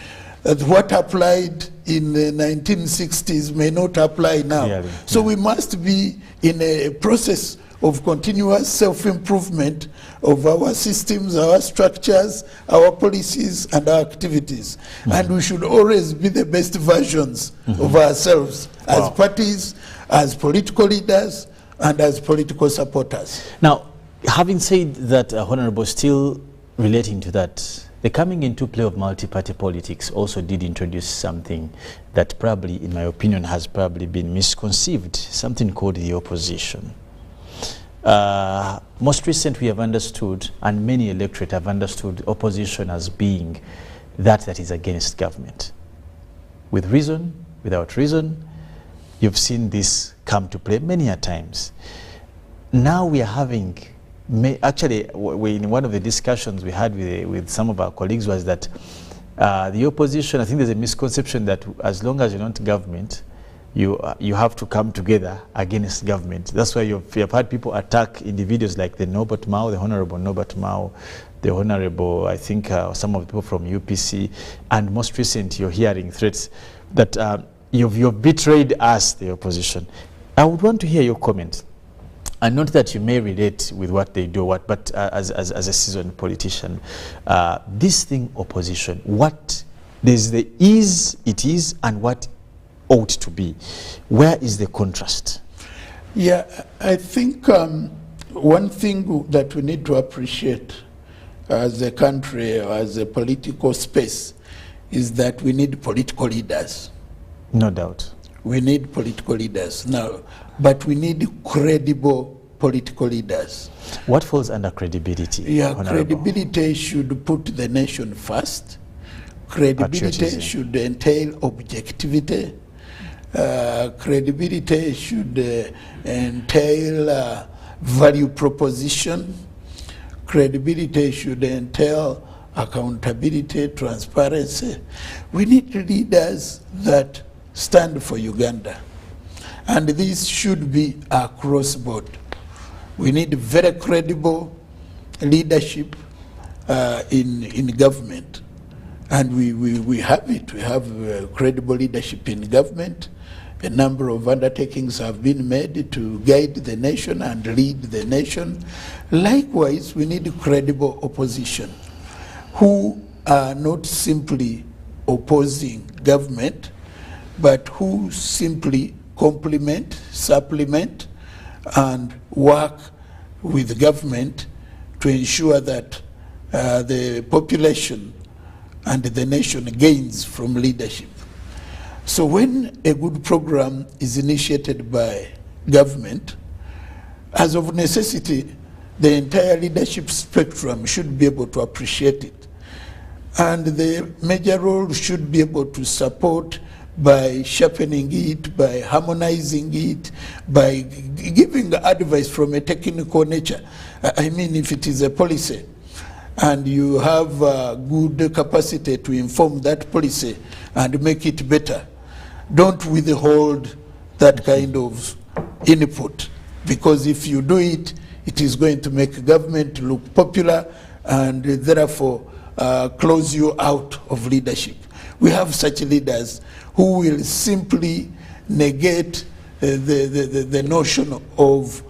Speaker 10: What applied in the 1960s may not apply now. So we must be in a process of continuous self-improvement of our systems, our structures, our policies, and our activities. And we should always be the best versions of ourselves as parties, as political leaders, and as political supporters.
Speaker 2: Now, having said that, Honorable, still relating to that, the coming into play of multi-party politics also did introduce something that probably, in my opinion, has probably been misconceived, something called the opposition. Most recent we have understood, and many electorate have understood, opposition as being that is against government. With reason, without reason, you've seen this come to play many a times. Now we are having, actually in one of the discussions we had with some of our colleagues was that the opposition, I think there's a misconception that as long as you're not government, you have to come together against government. That's why you've had people attack individuals like the Norbert Mao, the Honorable Norbert Mao, the Honorable, I think some of the people from UPC, and most recent you're hearing threats that you've betrayed us, the opposition. I would want to hear your comment. And not that you may relate with what they do, but as a seasoned politician, this thing, opposition, what There's the is, it is, and what ought to be. Where is the contrast?
Speaker 10: Yeah, I think one thing that we need to appreciate as a country or as a political space is that we need political leaders.
Speaker 2: No doubt.
Speaker 10: We need political leaders now, but we need credible political leaders.
Speaker 2: What falls under credibility?
Speaker 10: Yeah,
Speaker 2: Honorable?
Speaker 10: credibility should put the nation first. Credibility
Speaker 2: Patriotism.
Speaker 10: should entail objectivity. Credibility should entail value proposition. Credibility should entail accountability, transparency. We need leaders that stand for Uganda. And this should be across board. We need very credible leadership in government. And we have it. We have credible leadership in government. A number of undertakings have been made to guide the nation and lead the nation. Likewise, we need credible opposition who are not simply opposing government, but who simply complement, supplement, and work with government to ensure that the population and the nation gains from leadership. So when a good program is initiated by government, as of necessity, the entire leadership spectrum should be able to appreciate it. And the major role should be able to support by sharpening it, by harmonizing it, by giving advice from a technical nature. I mean, if it is a policy, and you have good capacity to inform that policy and make it better, don't withhold that kind of input, because if you do it, it is going to make government look popular and therefore close you out of leadership. We have such leaders who will simply negate the notion of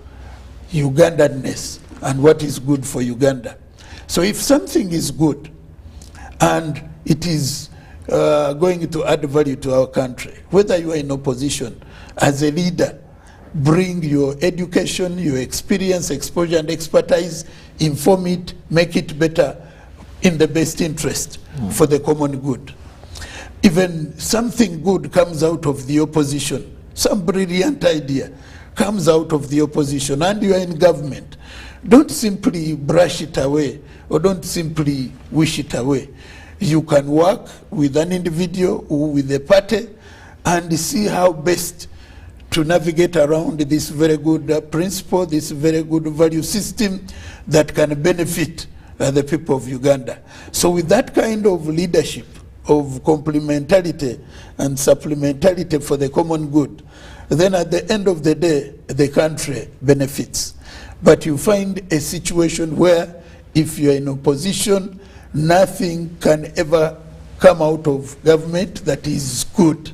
Speaker 10: Ugandanness and what is good for Uganda. So if something is good and it is going to add value to our country, whether you are in opposition, as a leader, bring your education, your experience, exposure, and expertise, inform it, make it better in the best interest for the common good. Even something good comes out of the opposition, some brilliant idea comes out of the opposition, and you are in government. Don't simply brush it away or don't simply wish it away. You can work with an individual or with a party and see how best to navigate around this very good principle, this very good value system that can benefit the people of Uganda. So with that kind of leadership, of complementarity and supplementarity for the common good, then at the end of the day, the country benefits. But you find a situation where if you're in opposition, nothing can ever come out of government that is good.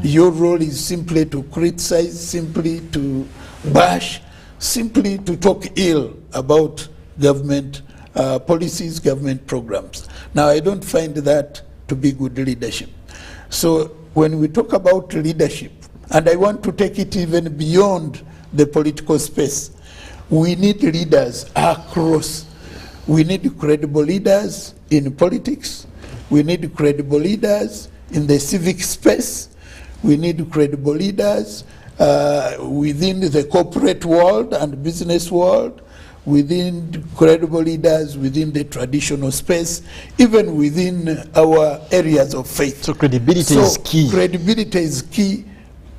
Speaker 10: Your role is simply to criticize, simply to bash, simply to talk ill about government policies, government programs. Now, I don't find that to be good leadership. So when we talk about leadership, and I want to take it even beyond the political space, we need leaders across. We need credible leaders in politics. We need credible leaders in the civic space. We need credible leaders within the corporate world and business world, within credible leaders within the traditional space, even within our areas of faith.
Speaker 2: So credibility is key.
Speaker 10: Credibility is key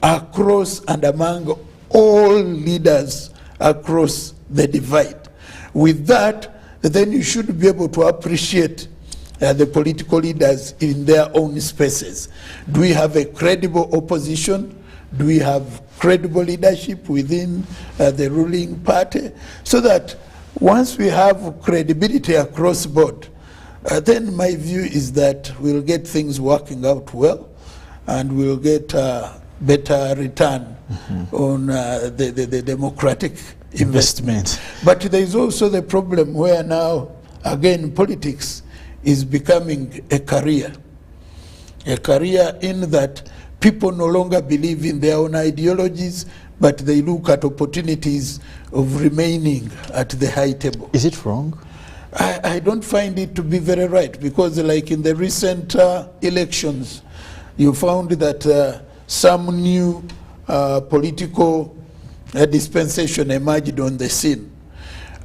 Speaker 10: across and among all leaders across the divide. With that, then you should be able to appreciate the political leaders in their own spaces. Do we have a credible opposition? Do we have credible leadership within the ruling party? So that once we have credibility across board, then my view is that we'll get things working out well and we'll get better return on the democratic investment. But there is also the problem where now, again, politics is becoming a career. A career in that people no longer believe in their own ideologies, but they look at opportunities of remaining at the high table.
Speaker 2: Is it wrong?
Speaker 10: I don't find it to be very right, because like in the recent elections, you found that some new political dispensation emerged on the scene.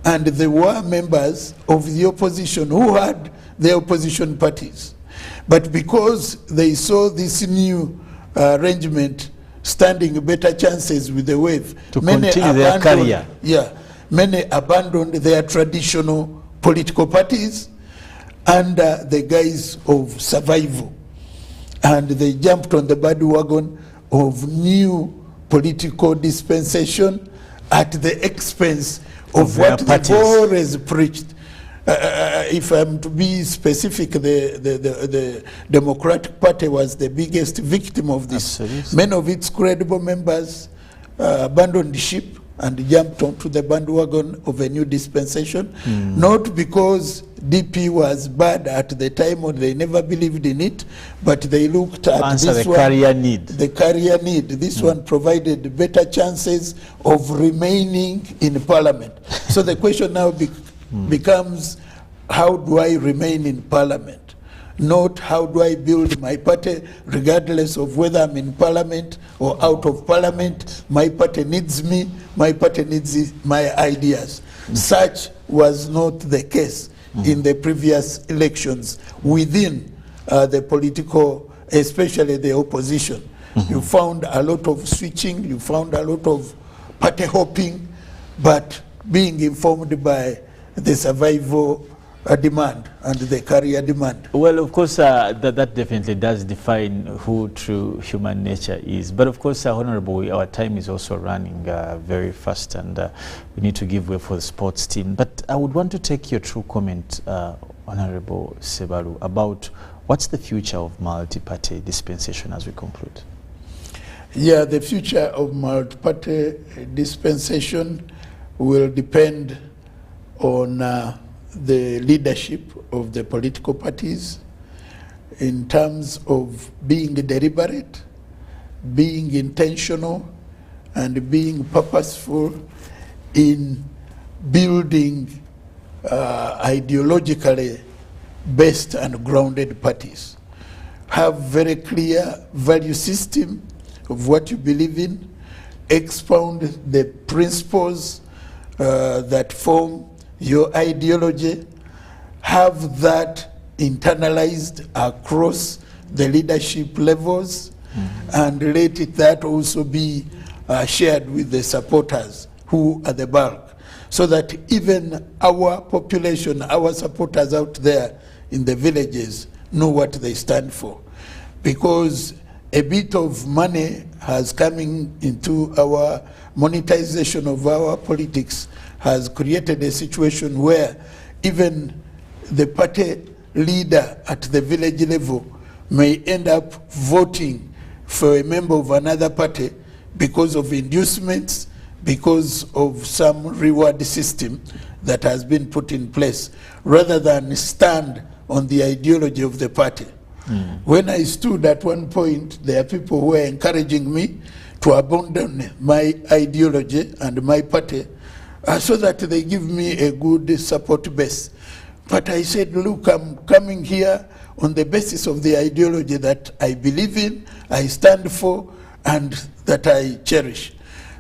Speaker 10: And there were members of the opposition who had their opposition parties. But because they saw this new arrangement standing better chances with the wave,
Speaker 2: to continue their career.
Speaker 10: Yeah, many abandoned their traditional political parties under the guise of survival. And they jumped on the bandwagon of new political dispensation at the expense of what they've always preached. If I'm to be specific, the Democratic Party was the biggest victim of this.
Speaker 2: Absolutely.
Speaker 10: Many of its credible members abandoned ship and jumped onto the bandwagon of a new dispensation, not because DP was bad at the time or they never believed in it, but they looked at this one,
Speaker 2: career need.
Speaker 10: The career need. This one provided better chances of remaining in parliament. So the question now becomes, how do I remain in parliament? Not how do I build my party, regardless of whether I'm in parliament or out of parliament. My party needs me, my party needs my ideas. Such was not the case in the previous elections within the political, especially the opposition. You found a lot of switching, you found a lot of party hopping, but being informed by the survival demand and the career demand.
Speaker 2: Well, of course, that definitely does define who true human nature is. But of course, Honorable, our time is also running very fast, and we need to give way for the sports team. But I would want to take your true comment, Honorable Sebalu, about what's the future of multi-party dispensation as we conclude?
Speaker 10: Yeah, the future of multi-party dispensation will depend on the leadership of the political parties in terms of being deliberate, being intentional, and being purposeful in building ideologically based and grounded parties. Have very clear value system of what you believe in, expound the principles that form your ideology, have that internalized across the leadership levels, and let it that also be shared with the supporters who are the bulk, so that even our population, our supporters out there in the villages know what they stand for. Because a bit of money has coming into our monetization of our politics has created a situation where even the party leader at the village level may end up voting for a member of another party because of inducements, because of some reward system that has been put in place, rather than stand on the ideology of the party. When I stood at one point, there are people who were encouraging me to abandon my ideology and my party so that they give me a good support base. But I said, look, I'm coming here on the basis of the ideology that I believe in, I stand for, and that I cherish.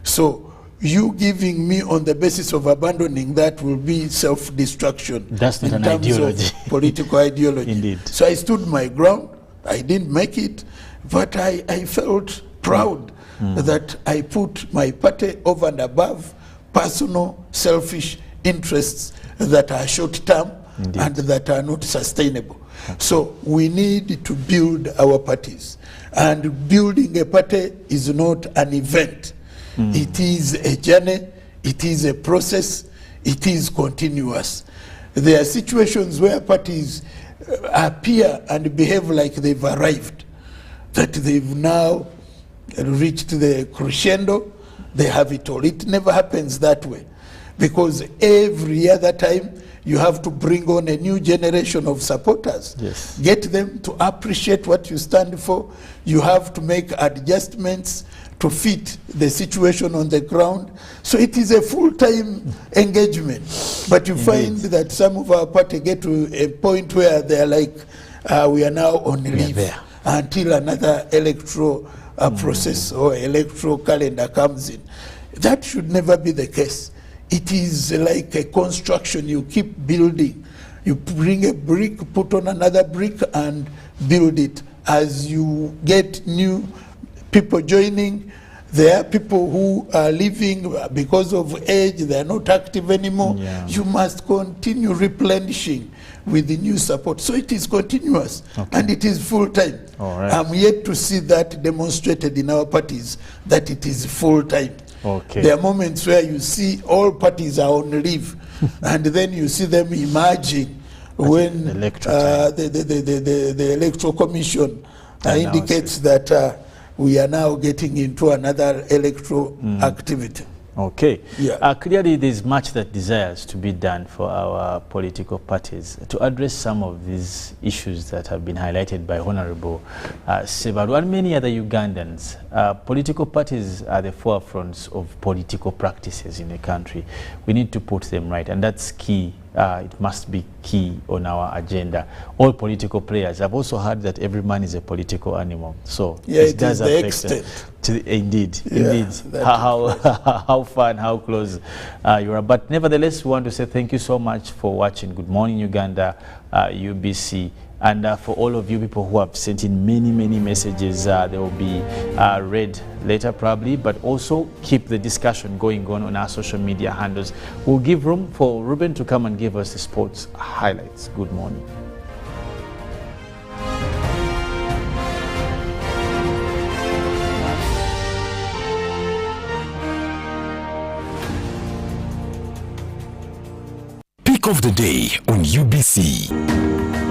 Speaker 10: So you giving me on the basis of abandoning that will be self-destruction.
Speaker 2: That's not
Speaker 10: in
Speaker 2: an
Speaker 10: terms
Speaker 2: ideology.
Speaker 10: of political ideology.
Speaker 2: Indeed.
Speaker 10: So I stood my ground. I didn't make it, but I felt proud that I put my party over and above personal, selfish interests that are short-term and that are not sustainable. So we need to build our parties. And building a party is not an event. It is a journey, it is a process, it is continuous. There are situations where parties appear and behave like they've arrived, that they've now reached the crescendo, they have it all. It never happens that way. because every other time you have to bring on a new generation of supporters.
Speaker 2: Yes.
Speaker 10: Get them to appreciate what you stand for. You have to make adjustments to fit the situation on the ground. So it is a full-time engagement. But you find that some of our party get to a point where they're like, we are now on leave until another electoral process or electoral calendar comes in. That should never be the case. It is like a construction. You keep building. You bring a brick, put on another brick, and build it. As you get new people joining, there are people who are leaving because of age. They are not active anymore.
Speaker 2: Yeah.
Speaker 10: You must continue replenishing with the new support. So it is continuous, and it is full-time.
Speaker 2: All right.
Speaker 10: I'm yet to see that demonstrated in our parties, that it is full-time.
Speaker 2: Okay.
Speaker 10: There are moments where you see all parties are on leave, and then you see them emerging when the Electoral Commission indicates that we are now getting into another electoral activity.
Speaker 2: Okay.
Speaker 10: Yeah.
Speaker 2: Clearly, there's much that desires to be done for our political parties to address some of these issues that have been highlighted by Honorable Sebaru and many other Ugandans. Political parties are the forefronts of political practices in the country. We need to put them right, and that's key. It must be key on our agenda. All political players. I've also heard that every man is a political animal. So
Speaker 10: yeah,
Speaker 2: it
Speaker 10: it
Speaker 2: does
Speaker 10: is the
Speaker 2: affect
Speaker 10: extent.
Speaker 2: Indeed,
Speaker 10: Yeah,
Speaker 2: indeed. How far and how close you are. But nevertheless, we want to say thank you so much for watching Good Morning Uganda, UBC. And for all of you people who have sent in many messages, they will be read later probably, but also keep the discussion going on our social media handles. We'll give room for Ruben to come and give us the sports highlights. Good morning.
Speaker 5: Pick of the day on UBC.